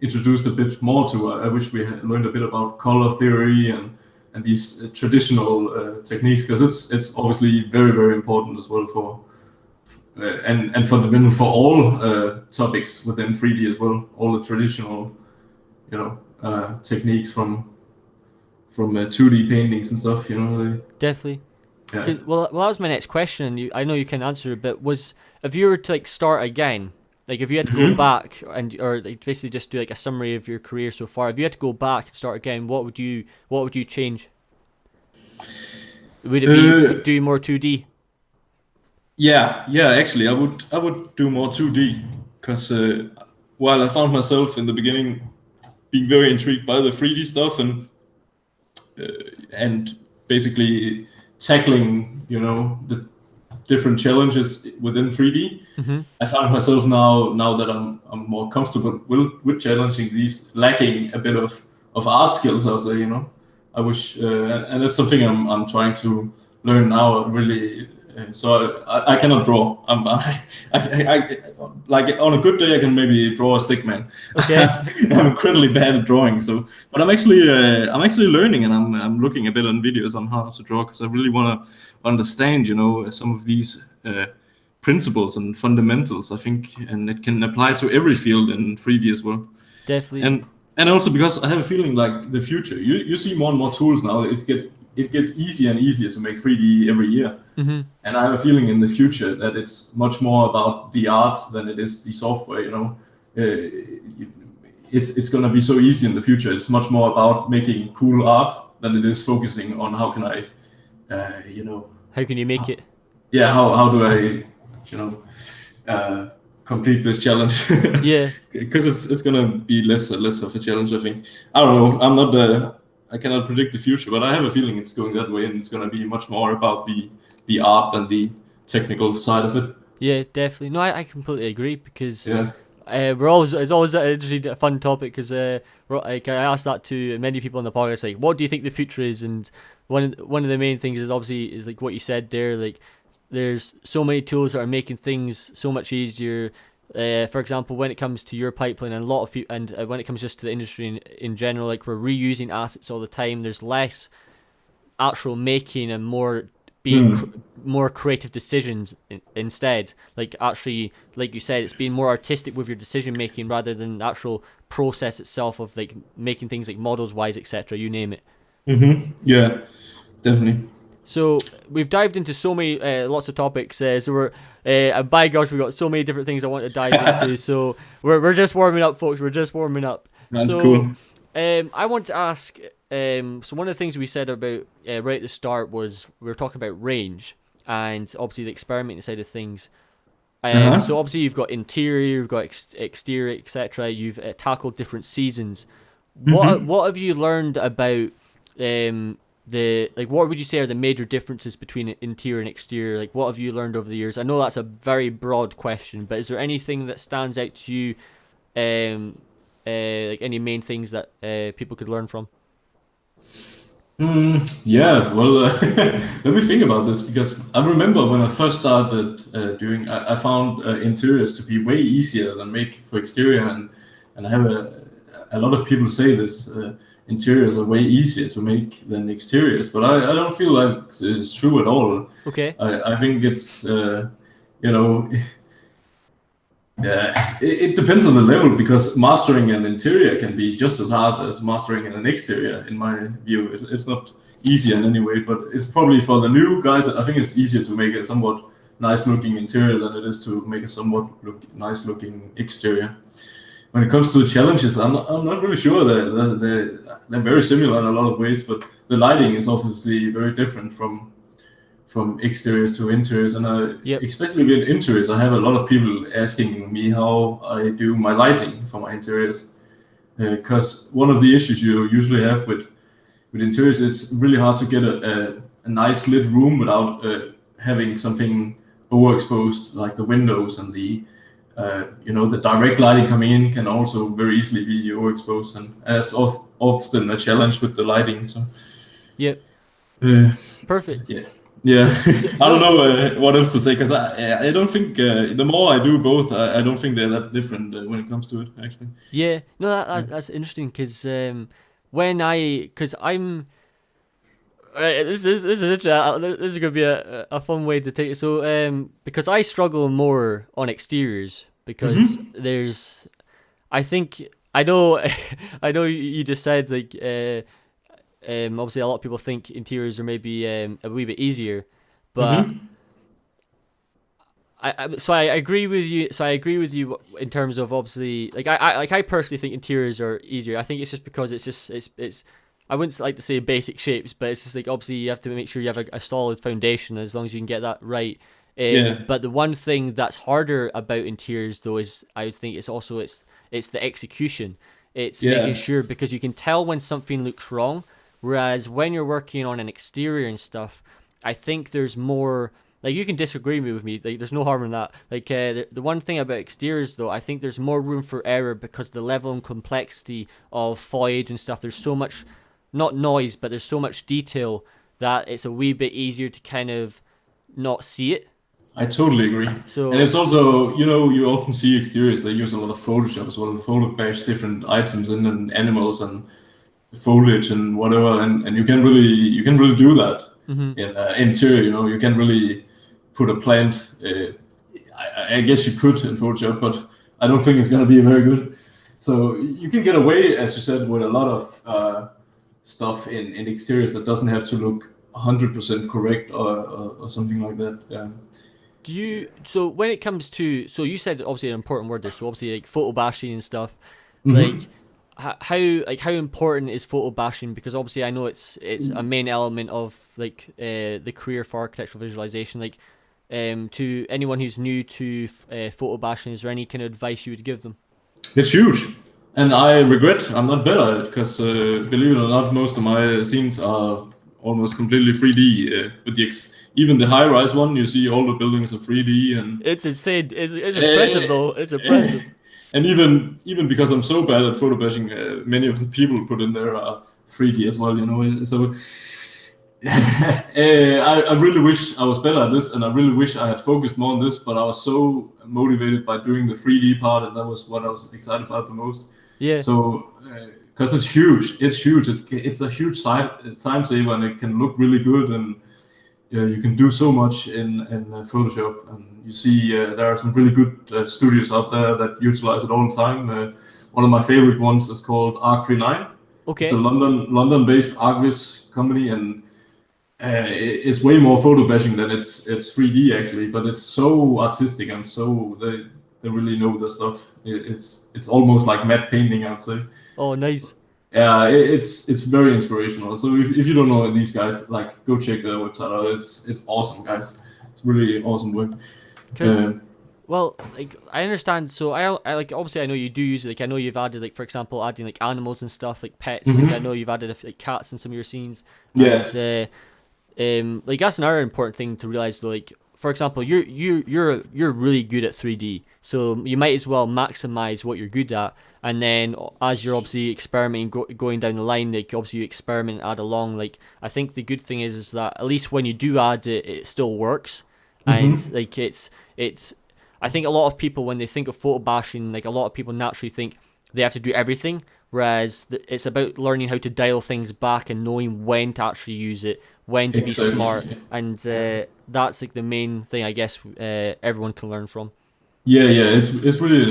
introduced a bit more to. I wish we had learned a bit about color theory and these traditional techniques, because it's obviously very, very important as well for and fundamental for all topics within 3D as well. All the traditional, you know, techniques from 2D paintings and stuff, you know. Definitely. Yeah. Well, that was my next question, and I know you can answer it, but if you were to like start again, like if you had to go back or like basically just do like a summary of your career so far, if you had to go back and start again, what would you change? Would it be doing more 2D? Yeah. Actually, I would do more 2D, because while I found myself in the beginning being very intrigued by the 3D stuff and basically tackling, you know, the different challenges within 3D. I found myself now that I'm more comfortable with challenging these, lacking a bit of art skills, I would say, you know. I wish, and that's something I'm trying to learn now, really. So I cannot draw. I like, on a good day I can maybe draw a stick man. Okay. I'm incredibly bad at drawing. So, but I'm actually learning, and I'm looking a bit on videos on how to draw, because I really want to understand, you know, some of these principles and fundamentals. I think, and it can apply to every field in 3D as well. Definitely. And also because I have a feeling like the future. You see more and more tools now. It gets easier and easier to make 3D every year. And I have a feeling in the future that it's much more about the art than it is the software, you know. it's gonna be so easy in the future. It's much more about making cool art than it is focusing on how can I, how can you make it? Yeah, how do I, complete this challenge? Yeah. Because it's gonna be less of a challenge. I think. I don't know. I'm not. I cannot predict the future, but I have a feeling it's going that way, and it's gonna be much more about the art than the technical side of it. Yeah, definitely. No, I completely agree because Yeah. it's always an interesting, fun topic because like I asked that to many people on the podcast, like, what do you think the future is? And one of the main things is obviously is like what you said there, like there's so many tools that are making things so much easier. For example, when it comes to your pipeline, and a lot of people, and when it comes just to the industry in general, like we're reusing assets all the time. There's less actual making and more being more creative decisions instead. Like actually, like you said, it's being more artistic with your decision making rather than the actual process itself of like making things like models wise, etc. You name it. Yeah, definitely. So we've dived into so many lots of topics. So we're by gosh, we've got so many different things I want to dive into. So we're just warming up, folks. We're just warming up. That's cool. I want to ask. So one of the things we said about right at the start was we were talking about range and obviously the experimenting side of things. So obviously you've got interior, you've got exterior, etc. You've tackled different seasons. What have you learned about what would you say are the major differences between interior and exterior? Like, what have you learned over the years? I know that's a very broad question, but is there anything that stands out to you, like any main things that people could learn from? Yeah, well, let me think about this because I remember when I first started I found interiors to be way easier than make for exterior, and I have a lot of people say this. Interiors are way easier to make than exteriors, but I don't feel like it's true at all. Okay. I think it's it depends on the level because mastering an interior can be just as hard as mastering an exterior. In my view, it's not easier in any way, but it's probably for the new guys. I think it's easier to make a somewhat nice looking interior than it is to make a somewhat nice looking exterior. When it comes to the challenges, I'm not really sure. They're very similar in a lot of ways, but the lighting is obviously very different from exteriors to interiors. And especially with interiors, I have a lot of people asking me how I do my lighting for my interiors. Because one of the issues you usually have with interiors is really hard to get a nice lit room without having something overexposed, like the windows and the direct lighting coming in can also very easily be overexposed, and that's often a challenge with the lighting. So, yep, perfect. Yeah. I don't know what else to say because I don't think the more I do both, I don't think they're that different when it comes to it actually. Yeah, no, that's interesting because I'm. This is interesting. This is gonna be a fun way to take it. So because I struggle more on exteriors because there's, I think I know I know you just said like obviously a lot of people think interiors are maybe a wee bit easier, but I agree with you. So I agree with you in terms of obviously like I personally think interiors are easier. I think it's just because it's I wouldn't like to say basic shapes, but it's just like obviously you have to make sure you have a solid foundation as long as you can get that right. But the one thing that's harder about interiors though is I would think it's the execution. It's making sure because you can tell when something looks wrong, whereas when you're working on an exterior and stuff, I think there's more. Like you can disagree with me, like there's no harm in that. Like the one thing about exteriors though, I think there's more room for error because the level and complexity of foliage and stuff. There's so much. Not noise, but there's so much detail that it's a wee bit easier to kind of not see it. I totally agree. So, and it's also, you often see exteriors, they use a lot of Photoshop as well. Photoshop bash different items in and animals and foliage and whatever, and you can really do that in interior. You can really put a plant. I guess you could in Photoshop, but I don't think it's going to be very good. So you can get away, as you said, with a lot of stuff in exteriors that doesn't have to look 100% correct or something like that. Yeah. So when it comes to, so you said obviously an important word there, so obviously like photo bashing and stuff, like how important is photo bashing? Because obviously I know it's a main element of like the career for architectural visualization. Like, to anyone who's new to photo bashing, is there any kind of advice you would give them? It's huge, and I regret I'm not better at it because, believe it or not, most of my scenes are almost completely 3D. With even the high-rise one, you see all the buildings are 3D, and It's insane. It's impressive though. It's impressive. And even because I'm so bad at photo bashing, many of the people put in there are 3D as well. So I really wish I was better at this, and I really wish I had focused more on this. But I was so motivated by doing the 3D part, and that was what I was excited about the most. Yeah. So because it's huge, it's a huge time saver, and it can look really good, and you can do so much in Photoshop. And you see there are some really good studios out there that utilize it all the time. One of my favorite ones is called Arch Viz. Okay. It's a London-based Arch Viz company, and it's way more photo bashing than it's 3D actually, but it's so artistic and so they really know their stuff. It's almost like matte painting, I would say. Oh, nice. Yeah, it's very inspirational. So if you don't know these guys, like, go check their website out. It's awesome, guys. It's really awesome work. Well, like, I understand. So I like, obviously I know you do use it. Like, I know you've added, like, for example, adding like animals and stuff, like pets. Like, I know you've added like cats in some of your scenes. Yeah. And, like, that's another important thing to realize though. Like, for example, you're really good at 3D, so you might as well maximize what you're good at. And then as you're obviously experimenting, going down the line, like, obviously you experiment and add along. Like, I think the good thing is that at least when you do add it, it still works. And like, it's I think a lot of people, when they think of photo bashing, like, a lot of people naturally think they have to do everything, whereas it's about learning how to dial things back and knowing when to actually use it, when to be smart, and that's like the main thing I guess everyone can learn from. Yeah, it's really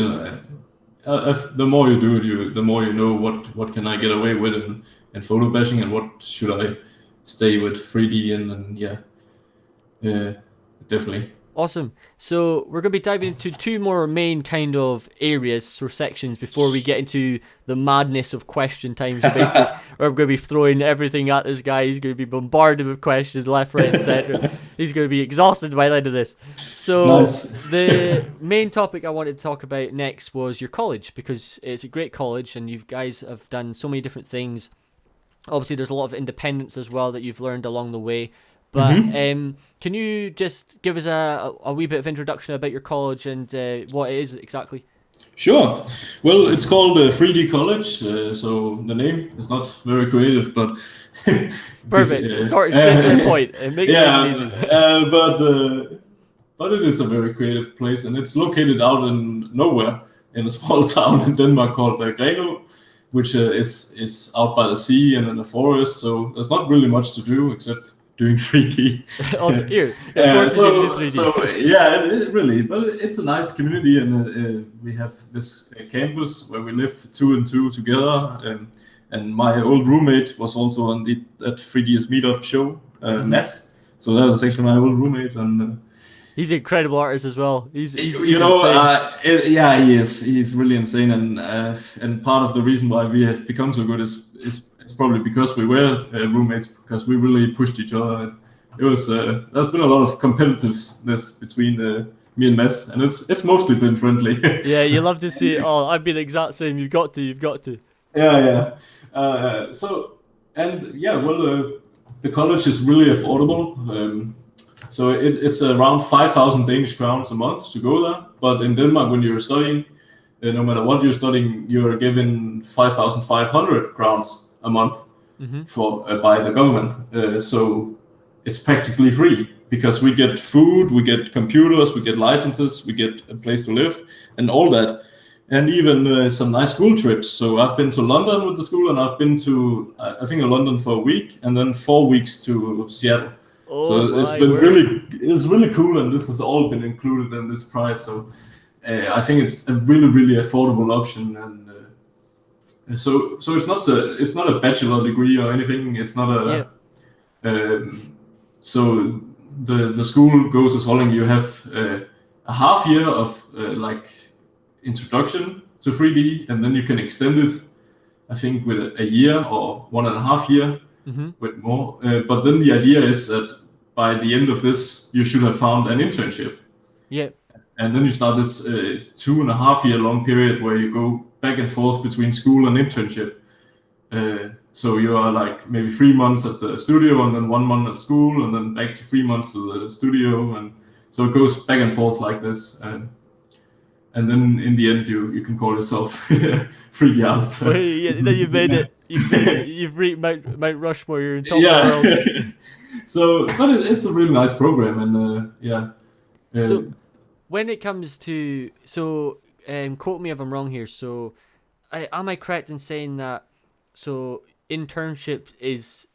the more you do it, the more you know what can I get away with in photo bashing, and what should I stay with 3D in, and yeah, definitely. Awesome. So we're going to be diving into two more main kind of areas or sections before we get into the madness of question time. So basically, we're going to be throwing everything at this guy. He's going to be bombarded with questions left, right, and center. He's going to be exhausted by the end of this. So Nice. the main topic I wanted to talk about next was your college, because it's a great college and you guys have done so many different things. Obviously, there's a lot of independence as well that you've learned along the way. But can you just give us a wee bit of introduction about your college and what it is exactly? Sure. Well, it's called 3D College, so the name is not very creative, but perfect. Sorry, straight to the point. It makes it easy. But it is a very creative place, and it's located out in nowhere in a small town in Denmark called Greno, which is out by the sea and in the forest. So there's not really much to do except doing 3D. Also, here, of course, you do 3D. So yeah, it is really, but it's a nice community, and we have this campus where we live 2 and 2 together. And my old roommate was also on that 3ds meetup show, Mads. So that was actually my old roommate, and he's an incredible artist as well. He's you know, he is. He's really insane, and part of the reason why we have become so good is probably because we were roommates, because we really pushed each other. It was there's been a lot of competitiveness between me and Mads, and it's mostly been friendly. Yeah, you love to see it all. I'd be the exact same. You've got to. Yeah. The college is really affordable. So it's around 5,000 Danish crowns a month to go there. But in Denmark, when you're studying, no matter what you're studying, you're given 5,500 crowns a month for by the government. So it's practically free, because we get food, we get computers, we get licenses, we get a place to live, and all that. And even some nice school trips. So I've been to London with the school, and I've been to, I think, London for a week, and then 4 weeks to Seattle. So it's been really cool, and this has all been included in this price. So I think it's a really, really affordable option, and so it's not a bachelor degree or anything. It's not a so the school goes as following. You have a half year of like introduction to 3D, and then you can extend it I think with a year or 1.5 year, Mm-hmm. with more. But then the idea is that by the end of this, you should have found an internship. Yeah. And then you start this 2.5 year long period where you go back and forth between school and internship. So you are like maybe 3 months at the studio and then 1 month at school and then back to 3 months to the studio, and so it goes back and forth like this. And then in the end, you can call yourself freelance. Well, yeah, then you've made it. You've reached Mount Rushmore. You're in top of the Yeah. world. So, but it's a really nice program, and yeah. So when it comes to quote me if I'm wrong here. So, am I correct in saying that? So internship is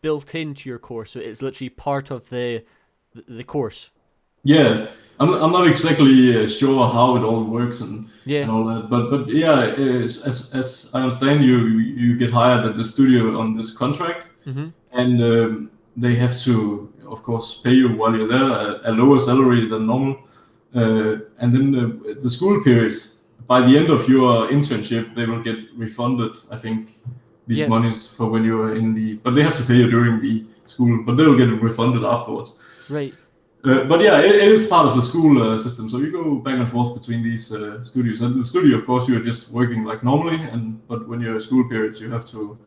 built into your course, so it's literally part of the course. Yeah, I'm not exactly sure how it all works and all that, but yeah, as I understand, you get hired at the studio on this contract, mm-hmm. and they have to, of course, pay you while you're there a lower salary than normal, and then the school periods. By the end of your internship, they will get refunded, I think, these monies for when you are in the. But they have to pay you during the school, but they will get refunded afterwards. Right. But yeah, it is part of the school system. So you go back and forth between these studios. And the studio, of course, you're just working like normally, but when you're school periods, you have to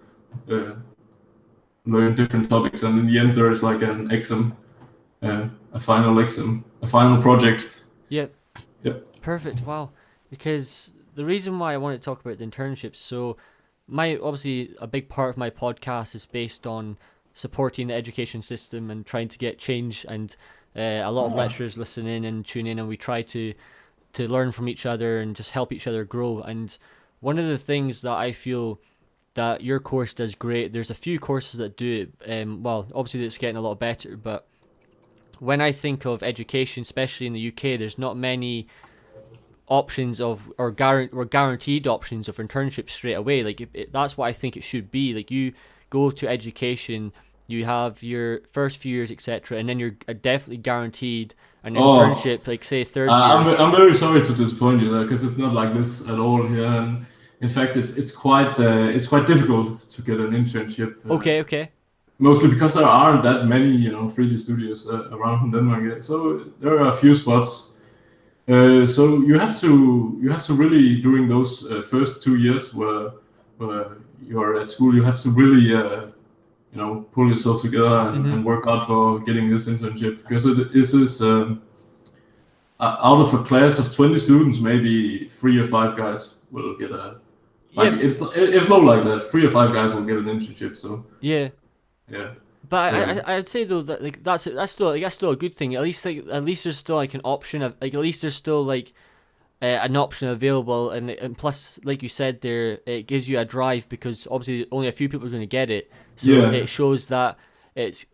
learn different topics. And in the end, there is like an exam, a final project. Yep. Yep. Perfect. Wow. Because the reason why I want to talk about the internships, so obviously a big part of my podcast is based on supporting the education system and trying to get change, and a lot of lecturers listen in and tune in, and we try to learn from each other and just help each other grow. And one of the things that I feel that your course does great, there's a few courses that do it, well, obviously it's getting a lot better, but when I think of education, especially in the UK, there's not many options of or guaranteed options of internships straight away. Like that's what I think it should be. Like you go to education, you have your first few years, etc., and then you're definitely guaranteed an internship, like say third year. I'm very sorry to disappoint you there, because it's not like this at all here. And in fact, it's quite difficult to get an internship. Okay. Mostly because there aren't that many 3D studios around in Denmark. So there are a few spots. So you have to really, during those first 2 years where you're at school, you have to really pull yourself together and work hard for getting this internship, because it is out of a class of 20 students, maybe 3 or 5 guys will get it's not like that. 3 or 5 guys will get an internship. So yeah. But I'd say though that like that's still a good thing. At least there's still like an option of like, at least there's still like an option available, and plus, like you said there, it gives you a drive, because obviously only a few people are going to get it. So it shows that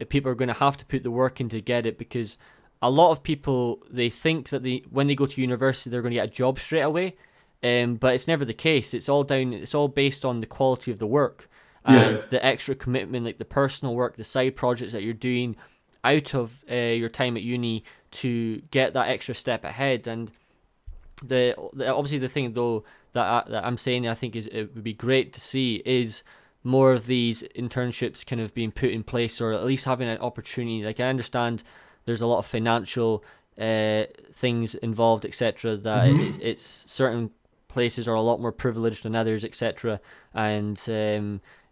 people are going to have to put the work in to get it, because a lot of people, they think that when they go to university they're going to get a job straight away, but it's never the case. It's all based on the quality of the work. And the extra commitment, like the personal work, the side projects that you're doing out of your time at uni to get that extra step ahead. And obviously the thing though that I'm saying, I think it would be great to see is more of these internships kind of being put in place, or at least having an opportunity. Like I understand there's a lot of financial things involved, etc. That it's certain places are a lot more privileged than others, etc. And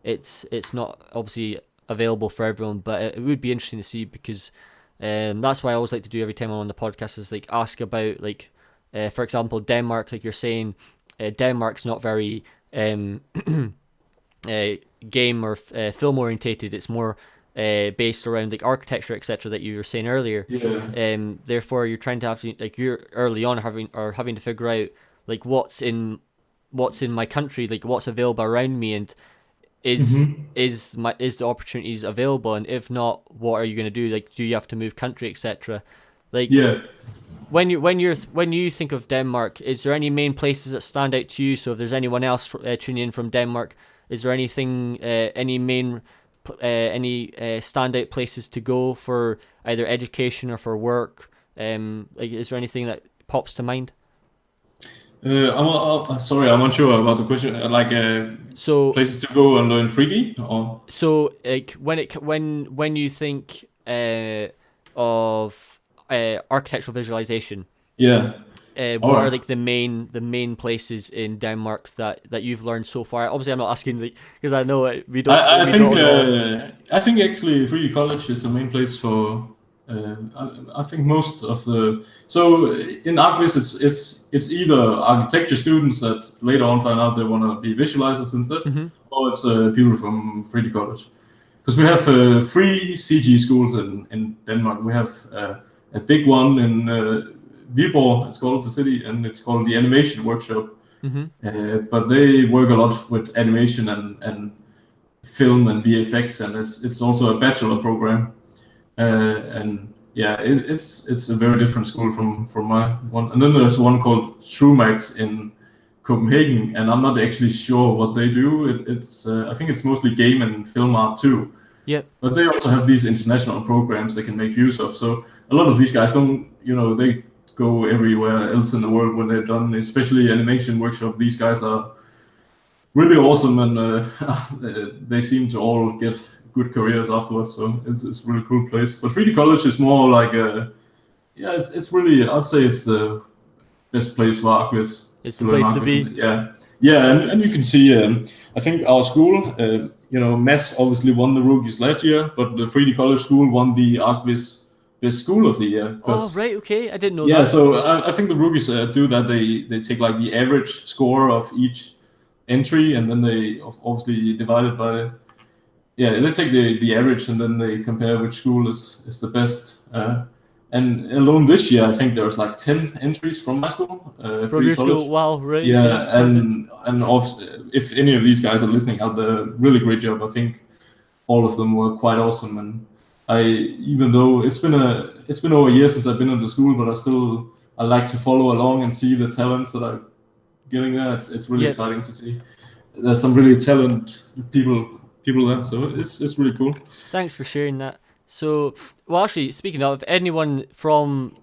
it's not obviously available for everyone, but it would be interesting to see, because that's what I always like to do every time I'm on the podcast, is like ask about, like for example, Denmark. Like you're saying, Denmark's not very game or film orientated. It's more based around like architecture, etc., that you were saying earlier. Therefore you're trying to have to, like, you're early on having to figure out like what's in my country, like what's available around me, and is the opportunities available, and if not, what are you going to do? Like, do you have to move country, etc.? Like, when you think of Denmark, is there any main places that stand out to you? So if there's anyone else tuning in from Denmark, is there anything, any main standout places to go for either education or for work? Like, is there anything that pops to mind? Sorry, I'm unsure about the question. So Places to go and learn 3D, or like when you think of architectural visualization, yeah. All what are right. like the main places in Denmark that you've learned so far? Obviously, I'm not asking like because I know I we think don't know. actually 3D college is the main place for. I think most of the in Arch Viz it's either architecture students that later on find out they want to be visualizers instead, Hmm. or it's people from 3D college. Because we have three CG schools in Denmark. We have a big one in Viborg, it's called the city, and it's called the Animation Workshop. Hmm. But they work a lot with animation and film and VFX, and it's also a bachelor program. And yeah, it's a very different school from my one. And then there's one called Strumax in Copenhagen, and I'm not actually sure what they do. It's I think it's mostly game and film art too. Yep. But they also have these international programs they can make use of. So a lot of these guys don't, they go everywhere else in the world when they're done, especially animation workshop. These guys are really awesome, and they seem to all get good careers afterwards. So it's a really cool place. But 3D College is more like yeah, it's really, I'd say it's the best place for Arquis It's the to learn place to Arquis. be. Yeah, and you can see. I think our school, Mass obviously won the rookies last year, but the 3D College school won the Arquis Best School of the Year. Oh Because right, okay, I didn't know yeah, that. so I think the rookies do that. They take like the average score of each entry, and then they obviously divide it by, yeah, they take the average, and then they compare which school is the best. And alone this year, I think there's like 10 entries from my school, From free your school, college. wow, right, okay, Yeah, perfect. if any of these guys are listening out there, really great job. I think all of them were quite awesome, and even though it's been over a year since I've been at the school, but I like to follow along and see the talents that I'm getting there. It's really Yep. exciting to see. There's some really talented people there, so it's really cool. Thanks for sharing that. So, well, actually, speaking of, if anyone from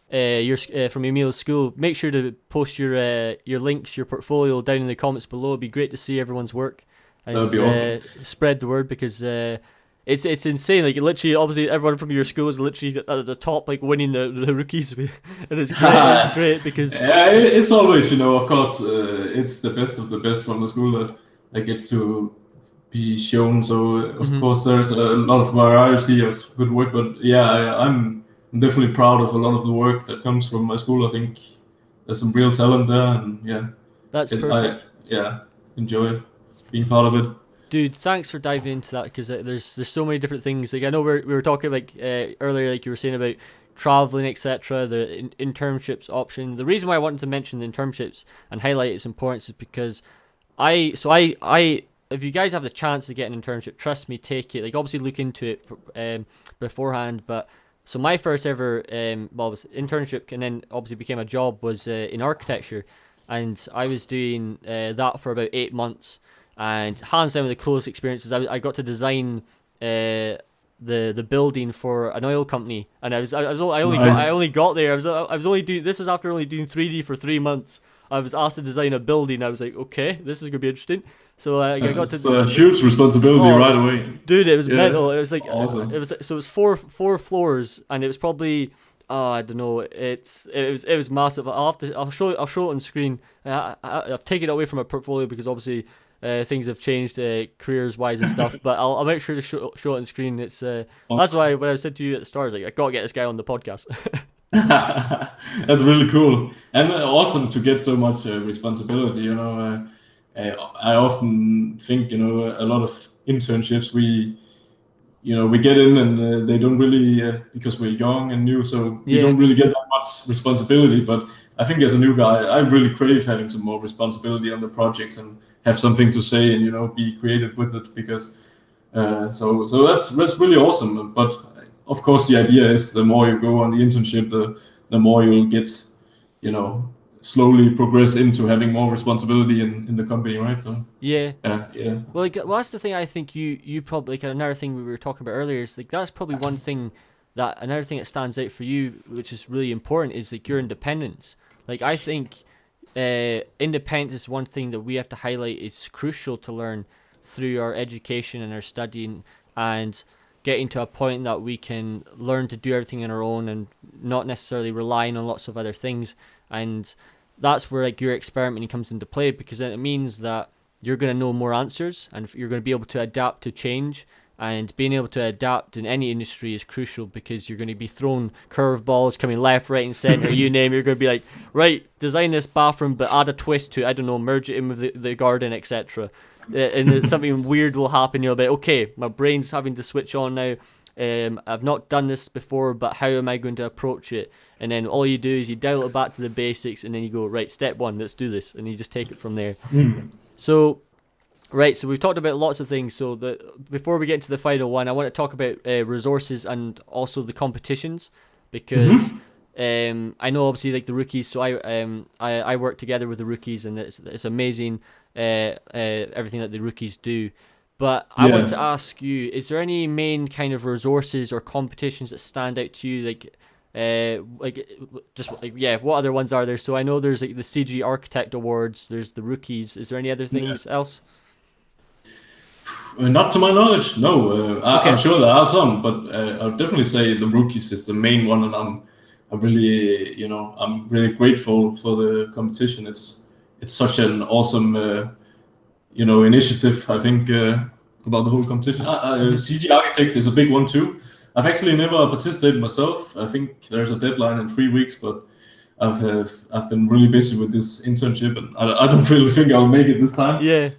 from Emil's school, make sure to post your links, your portfolio down in the comments below. It'd be great to see everyone's work That'd and be awesome. spread the word because it's insane. Like literally, obviously, everyone from your school is literally at the top, like winning the rookies, and it's great. It's great because It's always, of course, it's the best of the best from the school that gets to be shown. So of mhm. course there's a lot of variety of good work. But yeah, I'm definitely proud of a lot of the work that comes from my school. I think there's some real talent there, and yeah, That's I perfect. enjoy being part of it. Dude, thanks for diving into that because there's so many different things. Like I know we were talking like earlier, like you were saying about traveling, etc. The internships option. The reason why I wanted to mention the internships and highlight its importance is because I if you guys have the chance to get an internship, trust me, take it. Like obviously look into it beforehand. But so my first ever was internship and then obviously became a job was in architecture, and I was doing that for about 8 months. And hands down, one of the coolest experiences. I got to design the building for an oil company, and I Nice. only got there. I was only doing this was after only doing 3D for 3 months. I was asked to design a building. I was like, okay, this is gonna be interesting. So I got It's to. a huge responsibility Oh, right away. dude, it was Yeah, mental. It was like it awesome. was so it was four floors, and it was probably I don't know. It was massive. I'll show it on screen. I've taken it away from my portfolio because obviously things have changed careers wise and stuff. But I'll make sure to show it on screen. It's that's Awesome. why when I said to you at the start, I was like I gotta get this guy on the podcast. That's really cool and awesome to get so much responsibility. I often think a lot of internships we get in and they don't really because we're young and new, so we Yeah, don't really get that much responsibility. But I think as a new guy, I really crave having some more responsibility on the projects and have something to say and be creative with it because so that's really awesome. But of course, the idea is the more you go on the internship, the more you'll get, you know, slowly progress into having more responsibility in the company, right? So yeah. yeah. Well, that's the thing. I think you probably like another thing we were talking about earlier is like that's probably one thing that another thing that stands out for you, which is really important, is like your independence. Like, I think independence is one thing that we have to highlight is crucial to learn through our education and our studying, and getting to a point that we can learn to do everything on our own and not necessarily relying on lots of other things. And that's where like your experimenting comes into play, because then it means that you're going to know more answers and you're going to be able to adapt to change. And being able to adapt in any industry is crucial, because you're going to be thrown curveballs coming left, right, and center. You name it. You're going to be like, right, design this bathroom, but add a twist to it. I don't know, merge it in with the garden, etc. And then something weird will happen. You'll be like, okay, my brain's having to switch on now. I've not done this before, but how am I going to approach it? And then all you do is you dial it back to the basics, and then you go, right, step one, let's do this, and you just take it from there. So. Right, so we've talked about lots of things. So before we get into the final one, I want to talk about resources and also the competitions, because I know obviously like the rookies. So I work together with the rookies, and it's amazing everything that the rookies do. But I want to ask you: is there any main kind of resources or competitions that stand out to you? What other ones are there? So I know there's like the CG Architect Awards. There's the rookies. Is there any other things else? Not to my knowledge, no. Okay. I'm sure there are some, but I would definitely say the rookies is the main one, and I'm really grateful for the competition. It's such an awesome, initiative. I think about the whole competition. CG Architect is a big one too. I've actually never participated myself. I think there's a deadline in 3 weeks, but I've been really busy with this internship, and I don't really think I'll make it this time. Yeah.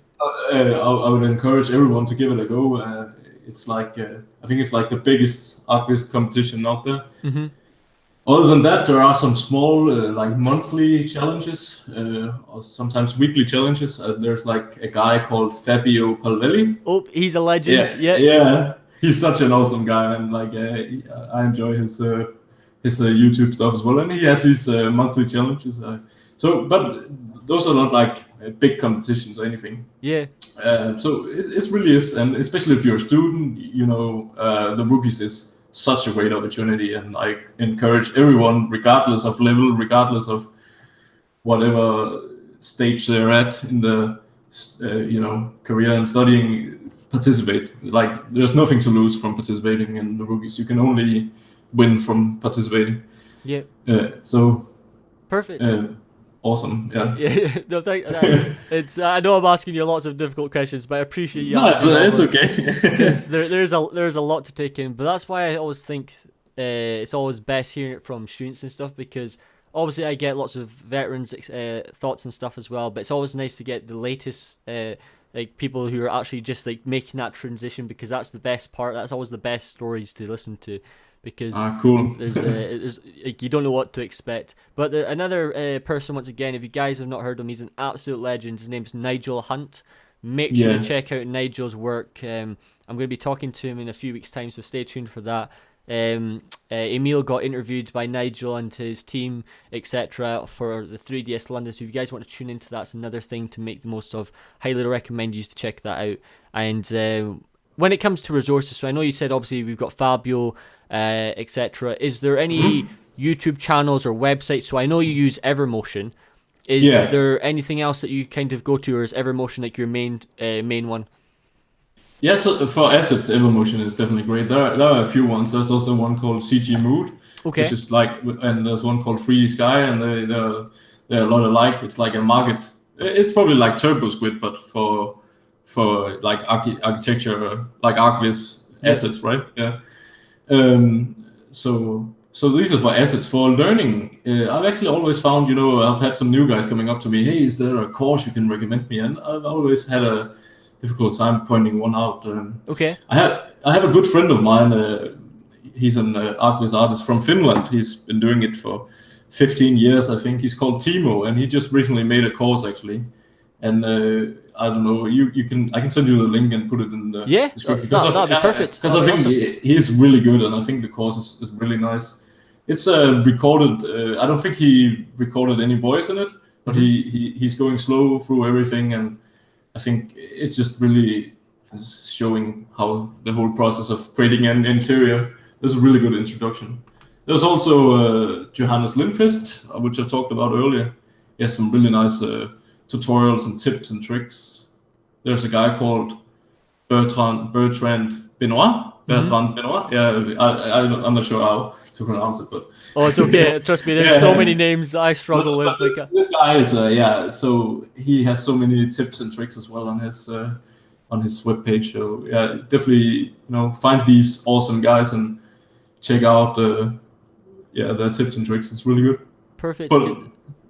I would encourage everyone to give it a go. It's like I think it's like the biggest Arch Viz competition out there. Other than that, there are some small like monthly challenges or sometimes weekly challenges. There's like a guy called Fabio Palvelli. Oh, he's a legend. Yeah. He's such an awesome guy, and like I enjoy his YouTube stuff as well. And he has these monthly challenges. But those are not like big competitions or anything. Yeah. So it really is, and especially if you're a student, the rookies is such a great opportunity, and I encourage everyone, regardless of level, regardless of whatever stage they're at in the career and studying, participate. Like, there's nothing to lose from participating in the rookies. You can only win from participating. Yeah. So perfect. Awesome. Yeah. No, it's. I know I'm asking you lots of difficult questions, but I appreciate you. No, it's okay. Because there's a lot to take in, but that's why I always think it's always best hearing it from students and stuff, because obviously I get lots of veterans thoughts and stuff as well, but it's always nice to get the latest like people who are actually just like making that transition, because that's the best part. That's always the best stories to listen to. Because cool. there's like, you don't know what to expect. But another person, once again, if you guys have not heard him, he's an absolute legend. His name's Nigel Hunt. Make sure to check out Nigel's work. I'm going to be talking to him in a few weeks' time, so stay tuned for that. Emil got interviewed by Nigel and his team, etc., for the 3DS London. So if you guys want to tune into that, it's another thing to make the most of. Highly recommend you to check that out. And when it comes to resources, so I know you said obviously we've got Fabio, etc. Is there any YouTube channels or websites? So I know you use Evermotion. Is there anything else that you kind of go to, or is Evermotion like your main one? Yeah, so for assets, Evermotion is definitely great. There are a few ones. There's also one called CG Mood, which is like, and there's one called 3D Sky, and they're a lot alike. It's like a market. It's probably like Turbo Squid, but for like architecture, like Arch Viz assets, right? Yeah. So these are for assets. For learning, I've actually always found, I've had some new guys coming up to me. Hey, is there a course you can recommend me? And I've always had a difficult time pointing one out. I have a good friend of mine. He's an Arch Viz artist from Finland. He's been doing it for 15 years, I think. He's called Timo, and he just recently made a course actually. And I don't know. I can send you the link and put it in the description. That'd be perfect. Because I think he's really good, and I think the course is really nice. It's recorded. I don't think he recorded any voice in it, but he's going slow through everything, and I think it's just really showing how the whole process of creating an interior. There's a really good introduction. There's also Johannes Lindqvist, which I talked about earlier. He has some really nice tutorials and tips and tricks. There's a guy called Bertrand Benoit. Yeah, I'm not sure how to pronounce it, but it's okay. Trust me, there's so many names that I struggle with. This guy is so he has so many tips and tricks as well on his webpage. So yeah, definitely find these awesome guys and check out their tips and tricks. It's really good. Perfect. But,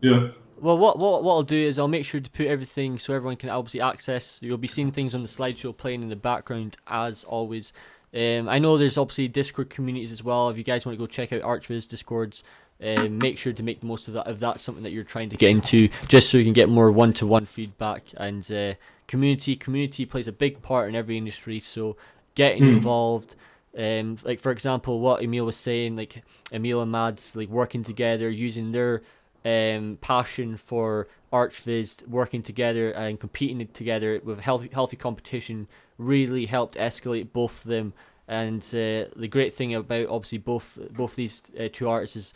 yeah. Well, what I'll do is I'll make sure to put everything so everyone can obviously access. You'll be seeing things on the slideshow playing in the background as always. I know there's obviously Discord communities as well. If you guys want to go check out Arch Viz Discords, make sure to make the most of that if that's something that you're trying to get into, just so you can get more one-to-one feedback. And community plays a big part in every industry, so getting involved. Like for example, what Emil was saying, like Emil and Mads like working together, using their passion for Arch Viz, working together and competing together with healthy competition really helped escalate both of them. And the great thing about obviously both these two artists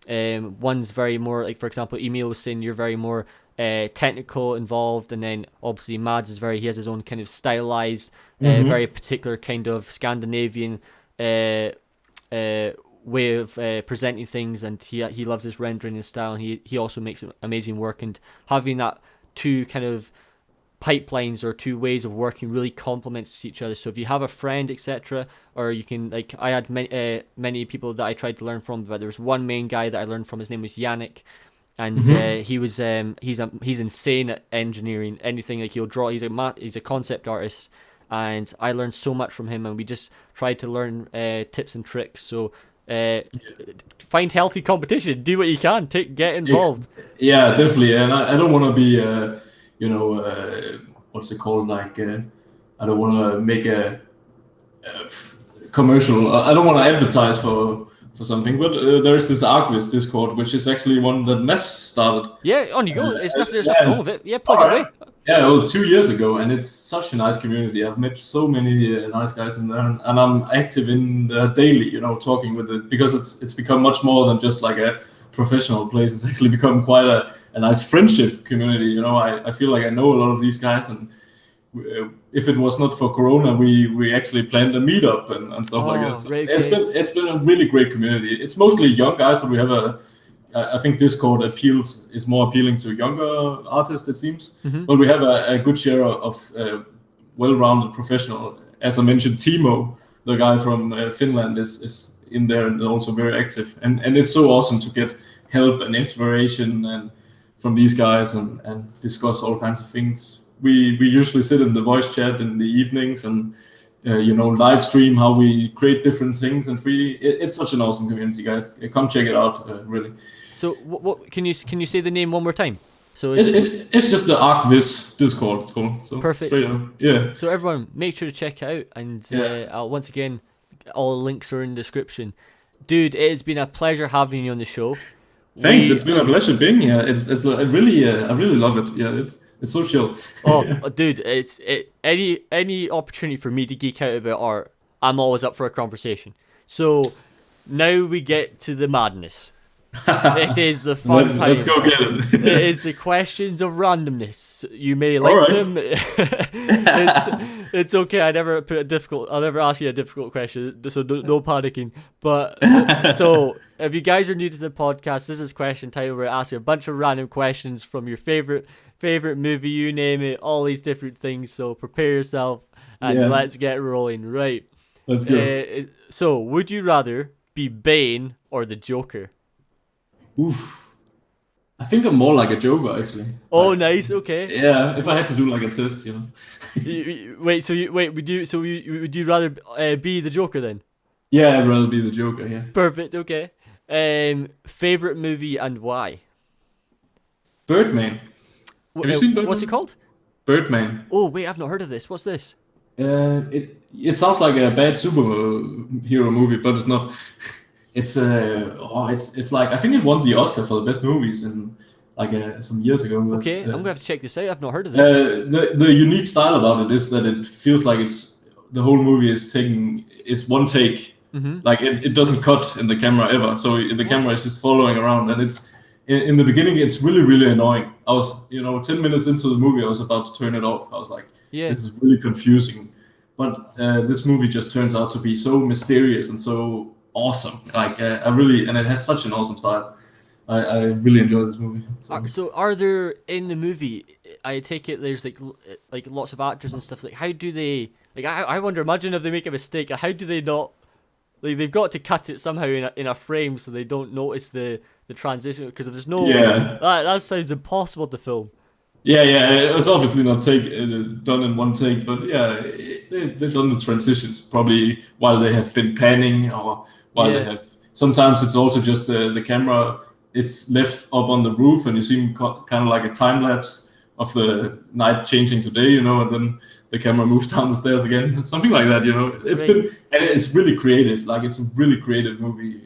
is one's very more, like for example Emil was saying, you're very more technical involved, and then obviously Mads is he has his own kind of stylized very particular kind of Scandinavian way of presenting things, and he loves his rendering and style, and he also makes amazing work. And having that two kind of pipelines or two ways of working really complements each other. So if you have a friend, etc., or you can, like I had many people that I tried to learn from, but there was one main guy that I learned from. His name was Yannick, and he was he's insane at engineering. Anything, like he'll draw. He's a concept artist, and I learned so much from him. And we just tried to learn tips and tricks. So find healthy competition. Do what you can. Get involved. Yeah, definitely. And I don't want to be what's it called? Like I don't want to make a commercial. I don't want to advertise for something, but there's this Arch Viz Discord, which is actually one that Ness started. Yeah, on you go. There's nothing wrong with it. Yeah, plug it away. Yeah, well, 2 years ago, and it's such a nice community. I've met so many nice guys in there, and I'm active in there daily, talking with it, because it's become much more than just like a professional place. It's actually become quite a nice friendship community. I feel like I know a lot of these guys, and if it was not for Corona, we actually planned a meetup and stuff like that. So it's been a really great community. It's mostly young guys, but we have I think Discord is more appealing to younger artists, it seems. But we have a good share of well-rounded professional. As I mentioned, Timo, the guy from Finland, is in there and also very active. And it's so awesome to get help and inspiration and from these guys and discuss all kinds of things. We usually sit in the voice chat in the evenings and live stream how we create different things and free. It's such an awesome community, guys. Come check it out, really. So what can you say the name one more time? So it's just the Arch Viz Discord. It's called. So perfect. Yeah. So everyone, make sure to check it out, and once again, all the links are in the description. Dude, it has been a pleasure having you on the show. Thanks. It's been a pleasure being here. It's I really love it. Yeah, it's so chill. Dude, any opportunity for me to geek out about art, I'm always up for a conversation. So now we get to the madness. It is the fun time. Let's go get it. It is the questions of randomness. You may like them. It's okay. I'll never ask you a difficult question, so no panicking. But so if you guys are new to the podcast, this is question time where I ask you a bunch of random questions from your favorite movie, you name it, all these different things. So prepare yourself and let's get rolling. Right. Let's go. So would you rather be Bane or the Joker? Oof. I think I'm more like a Joker, actually. Oh, nice. Okay. Yeah, if I had to do like a test, Would you rather be the Joker then? Yeah, I'd rather be the Joker. Yeah. Perfect. Okay. Favorite movie and why? Birdman. Have you seen Birdman? What's it called? Birdman. Oh wait, I've not heard of this. What's this? It sounds like a bad superhero movie, but it's not. It's like, I think it won the Oscar for the best movies in like some years ago. Okay, I'm gonna have to check this out. I've not heard of this. The unique style about it is that it feels like the whole movie is one take Like it doesn't cut in the camera ever, so the camera is just following around, and it's in the beginning it's really annoying. I was 10 minutes into the movie, I was about to turn it off. I was like, this is really confusing. But this movie just turns out to be so mysterious and so awesome. Like and it has such an awesome style. I really enjoy this movie. So are there in the movie? I take it there's like lots of actors and stuff. Like how do they? Like I wonder. Imagine if they make a mistake. How do they not? Like they've got to cut it somehow in a frame so they don't notice the transition. Because if there's no, that sounds impossible to film. Yeah, it was obviously not done in one take, but yeah, they've done the transitions probably while they have been panning or while they have. Sometimes it's also just the camera. It's left up on the roof, and you see kind of like a time lapse of the night changing to day, and then the camera moves down the stairs again, something like that. It's really creative. Like it's a really creative movie.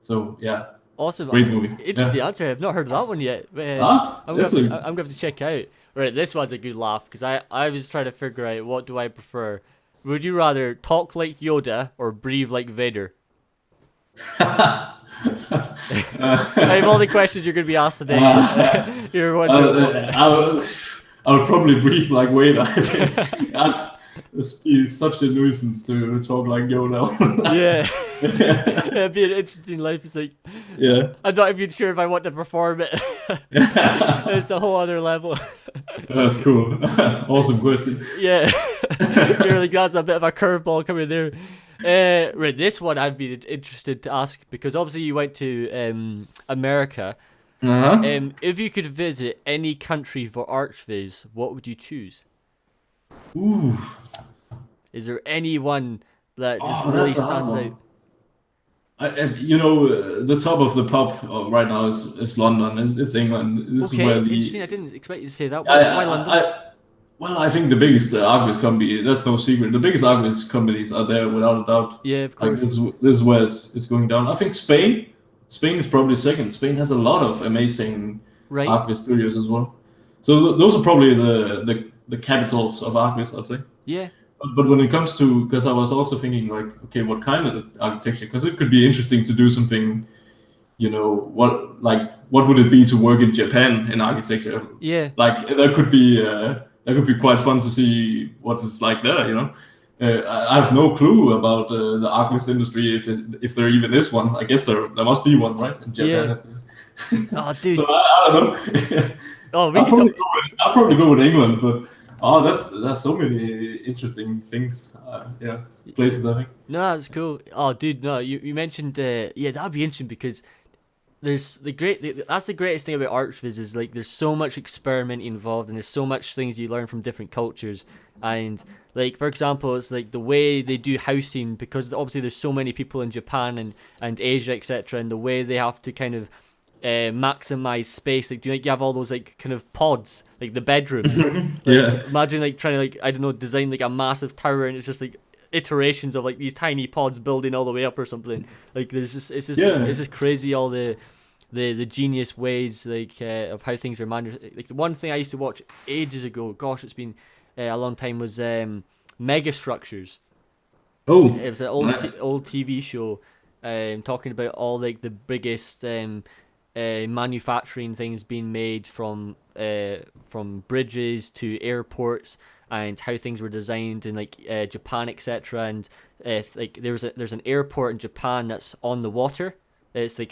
So yeah. Awesome. Great movie. Interesting answer. I've not heard of that one yet. I'm going to check out. Right, this one's a good laugh because I was trying to figure out what do I prefer. Would you rather talk like Yoda or breathe like Vader? I have all the questions you're going to be asked today. You're wondering. I would probably breathe like Vader. I think. It's such a nuisance to talk like Yoda. It'd be an interesting life. It's like, I'm not even sure if I want to perform it. It's a whole other level. That's cool. Awesome question. Yeah, you're like, that's a bit of a curveball coming there. Right, this one I'd be interested to ask because obviously you went to America. If you could visit any country for Arch Viz, what would you choose? Ooh. Is there any one that just really stands out? The top of the pop right now is London. It's England. This is where interesting. I didn't expect you to say that. Why London? I think the biggest Arch Viz company, that's no secret. The biggest Arch Viz companies are there without a doubt. Yeah, of course. Like this is where it's going down. I think Spain is probably second. Spain has a lot of amazing Arch Viz studios as well. So those are probably the capitals of Arch Viz, I'd say. Yeah. But when it comes to, because I was also thinking like, okay, what kind of architecture? Because it could be interesting to do something, what would it be to work in Japan in architecture? Yeah. Like that could be quite fun to see what it's like there. I have no clue about the Arch Viz industry if there even is one. I guess there must be one, right? In Japan. Yeah. Oh, dude. So I don't know. I'll probably go with England, but that's so many interesting things. Places I think. No, that's cool. Oh, dude, no, you mentioned that'd be interesting because that's the greatest thing about Arch Viz is like there's so much experimenting involved and there's so much things you learn from different cultures. And like for example, it's like the way they do housing because obviously there's so many people in Japan and Asia, etc. And the way they have to kind of maximize space. Like, do you have all those like kind of pods, like the bedrooms? Imagine like trying to design like a massive tower, and it's just like iterations of like these tiny pods building all the way up or something. Like it's just crazy all the genius ways of how things are managed. Like the one thing I used to watch ages ago, gosh, it's been a long time, was Mega Structures. Oh, it was an old TV show talking about all like the biggest manufacturing things being made from bridges to airports and how things were designed in like Japan, etc. And like there's an airport in Japan that's on the water. It's like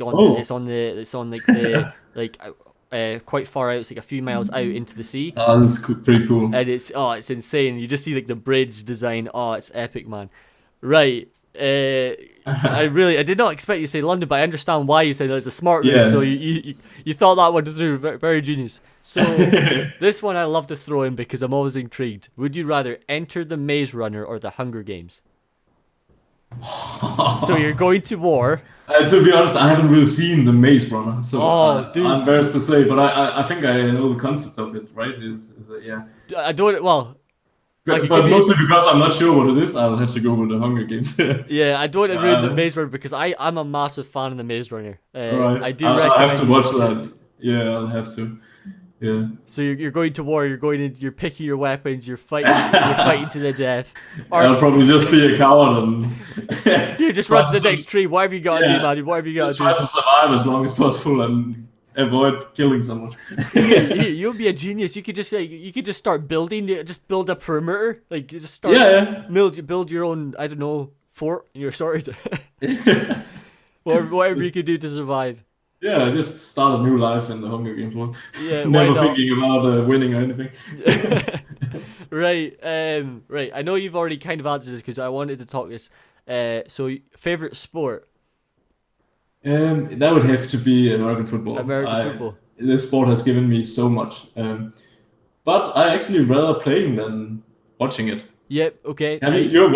quite far out. It's like a few miles out into the sea. Oh, that's pretty cool. And it's insane. You just see like the bridge design. Oh, it's epic, man. Right. I did not expect you to say London, but I understand why you said that. It's a smart move. So you thought that one through. Very, very genius. So this one I love to throw in because I'm always intrigued. Would you rather enter the Maze Runner or the Hunger Games? So you're going to war. To be honest, I haven't really seen the Maze Runner, so dude. I'm embarrassed to say, but I think I know the concept of it, right? I don't. Well. But mostly because I'm not sure what it is, I'll have to go with the Hunger Games. I don't agree with the Maze Runner because I'm a massive fan of the Maze Runner. Right. I do. I have to watch that. Yeah, I'll have to. Yeah. So you're going to war. You're picking your weapons. You're fighting to the death. I'll probably just be a coward and you just run to the next tree. What have you got to do, man? What have you got to do? Try to survive as long as possible and avoid killing someone. You'll be a genius. You could just start building. Just build a perimeter. Like you just start. Build your own. I don't know, fort. You're sorted. Whatever you could do to survive. Yeah, just start a new life in the Hunger Games one. Yeah, never thinking about winning or anything. Right. Right. I know you've already kind of answered this because I wanted to talk this. So favorite sport? That would have to be American football. Football. This sport has given me so much. But I actually rather playing than watching it. Yep. Okay. Have you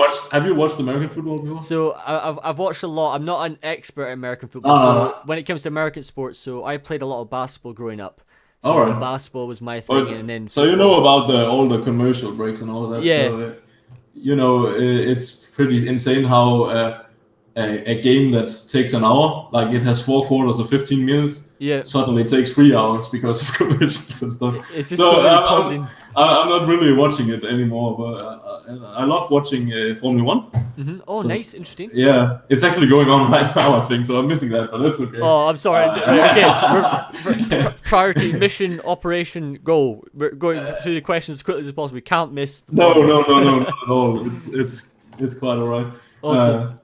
watched American football before? So I've watched a lot. I'm not an expert at American football. So when it comes to American sports, so I played a lot of basketball growing up. So all right. Basketball was my thing, and then so you know about all the commercial breaks and all that. Yeah. So, it's pretty insane how a game that takes an hour, like it has 4 quarters of 15 minutes, suddenly takes 3 hours because of commercials and stuff. It's just so I'm not really watching it anymore, but I love watching Formula 1. Mm-hmm. Oh, so, nice, interesting. Yeah, it's actually going on right now, I think, so I'm missing that, but that's okay. Oh, I'm sorry. Okay, priority, mission, operation, go. We're going through the questions as quickly as possible. We can't miss. No, not at all. It's quite alright. Awesome.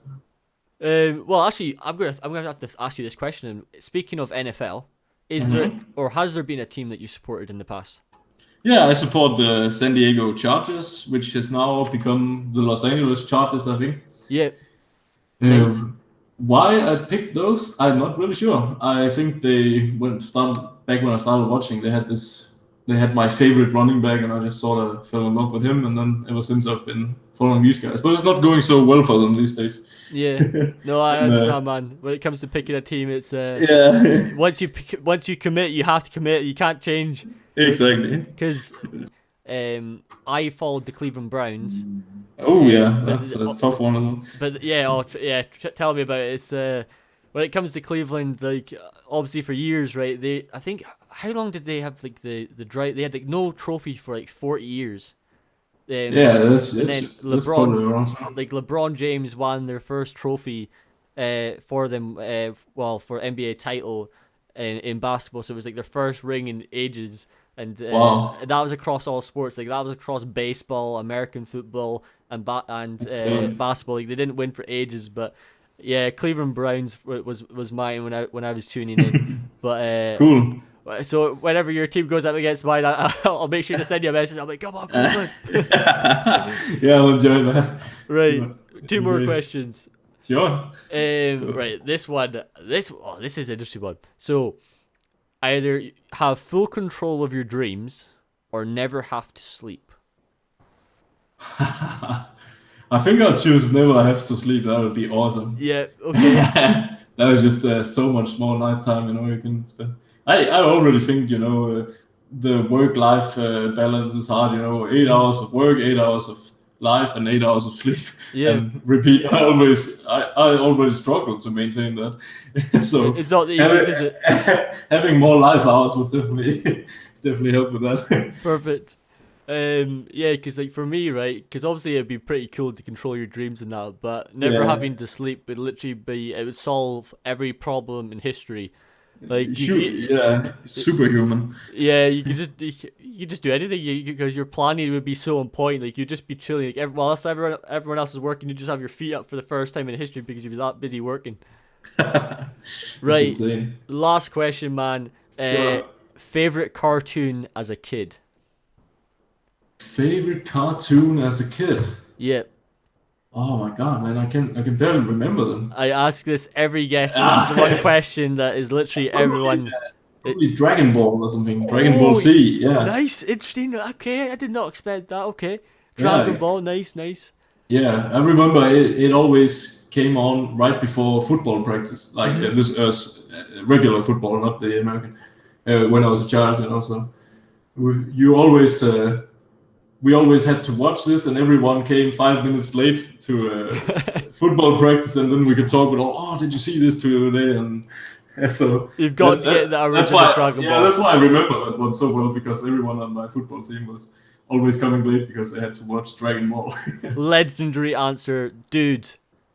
Well, actually, I'm gonna have to ask you this question. Speaking of NFL, is there or has there been a team that you supported in the past? Yeah, I support the San Diego Chargers, which has now become the Los Angeles Chargers, I think. Yeah. Nice. Why I picked those, I'm not really sure. I think back when I started watching, they had my favorite running back, and I just sort of fell in love with him. And then ever since, I've been following these guys. But it's not going so well for them these days. Yeah, no, I understand, man. When it comes to picking a team, it's once you commit, you have to commit. You can't change. Exactly. Because I followed the Cleveland Browns. Oh yeah, that's a tough one as well. But tell me about it. It's when it comes to Cleveland, like obviously for years, right? I think how long did they have like the drive? They had like no trophy for like 40 years. That's LeBron, like LeBron James won their first trophy for them, for NBA title in basketball. So it was like their first ring in ages, and that was across all sports. Like that was across baseball, American football, and basketball. Like they didn't win for ages, but yeah, Cleveland Browns was mine when I was tuning in. But cool. So whenever your team goes up against mine, I'll make sure to send you a message. I'm like, come on, Cleveland. Yeah, I'll enjoy that. Right. Two more questions. Sure. Right. This is an interesting one. So, either have full control of your dreams or never have to sleep. I think I'll choose never have to sleep. That would be awesome. Yeah. Okay. That was just so much more nice time, you can spend. I already think, the work-life balance is hard, 8 hours of work, 8 hours of life, and 8 hours of sleep. Yeah. And repeat. I always struggle to maintain that. So it's not the easiest, is it? Having more life hours would definitely help with that. Perfect. Yeah, because like for me, right? Because obviously it'd be pretty cool to control your dreams and that, but never having to sleep would literally it would solve every problem in history. Like superhuman. Yeah, you could just do anything because your planning would be so on point. Like you'd just be chilling. Like everyone else is working, you just have your feet up for the first time in history because you'd be that busy working. Right. Insane. Last question, man. Sure. Favorite cartoon as a kid? Favorite cartoon as a kid? Yep. Oh my god, man! I can barely remember them. I ask this every guest. This is the one question that is literally everyone. Probably Dragon Ball or something. Dragon Ball Z. Yeah. Nice, interesting. Okay, I did not expect that. Okay, Dragon Ball. Nice. Yeah, I remember it always came on right before football practice, like this regular football, not the American. When I was a child, so we always had to watch this, and everyone came 5 minutes late to football practice, and then we could talk with did you see this today? And So You've got to get the that's original why, Dragon yeah, Ball. that's why I remember that one so well, because everyone on my football team was always coming late because they had to watch Dragon Ball. Legendary answer, dude.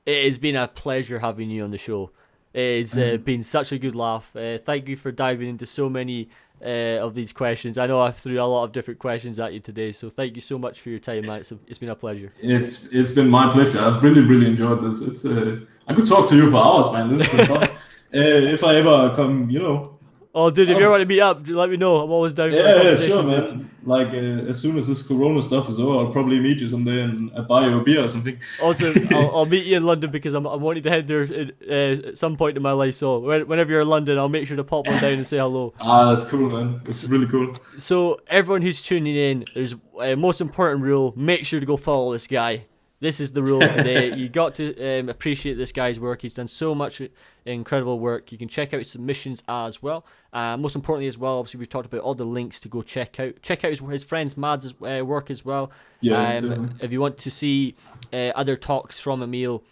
It has been a pleasure having you on the show. It's been such a good laugh. Thank you for diving into so many of these questions. I know I threw a lot of different questions at you today, so thank you so much for your time, man. It's been a pleasure. It's been my pleasure. I've really enjoyed this. It's I could talk to you for hours, man. This has been fun. If I ever come, Oh, dude, if you ever want to meet up, let me know. I'm always down for a yeah, conversation. sure, dude. man. Like as soon as this Corona stuff is over, I'll probably meet you someday and buy you a beer or something. Also, I'll meet you in London because I'm wanting to head there at some point in my life. So whenever you're in London, I'll make sure to pop one down and say hello. That's cool, man. It's really cool. So everyone who's tuning in, there's a most important rule: make sure to go follow this guy. This is the rule of the day. You got to appreciate this guy's work. He's done so much incredible work. You can check out his submissions as well. Most importantly as well, obviously we've talked about all the links to go check out. Check out his friend's Mad's work as well. Yeah. If you want to see other talks from Emil,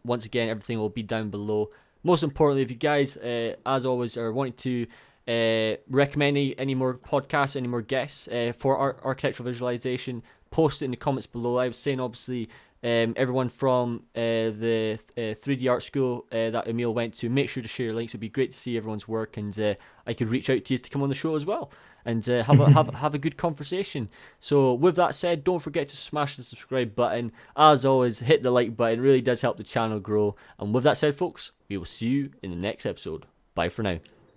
once again, everything will be down below. Most importantly, if you guys, as always, are wanting to recommend any more podcasts, any more guests for architectural visualization, post it in the comments below. I was saying, obviously, everyone from the 3D art school that Emil went to, make sure to share links. It'd be great to see everyone's work, and I could reach out to you to come on the show as well and have a good conversation. So with that said, don't forget to smash the subscribe button. As always, hit the like button. It really does help the channel grow. And with that said, folks, we will see you in the next episode. Bye for now.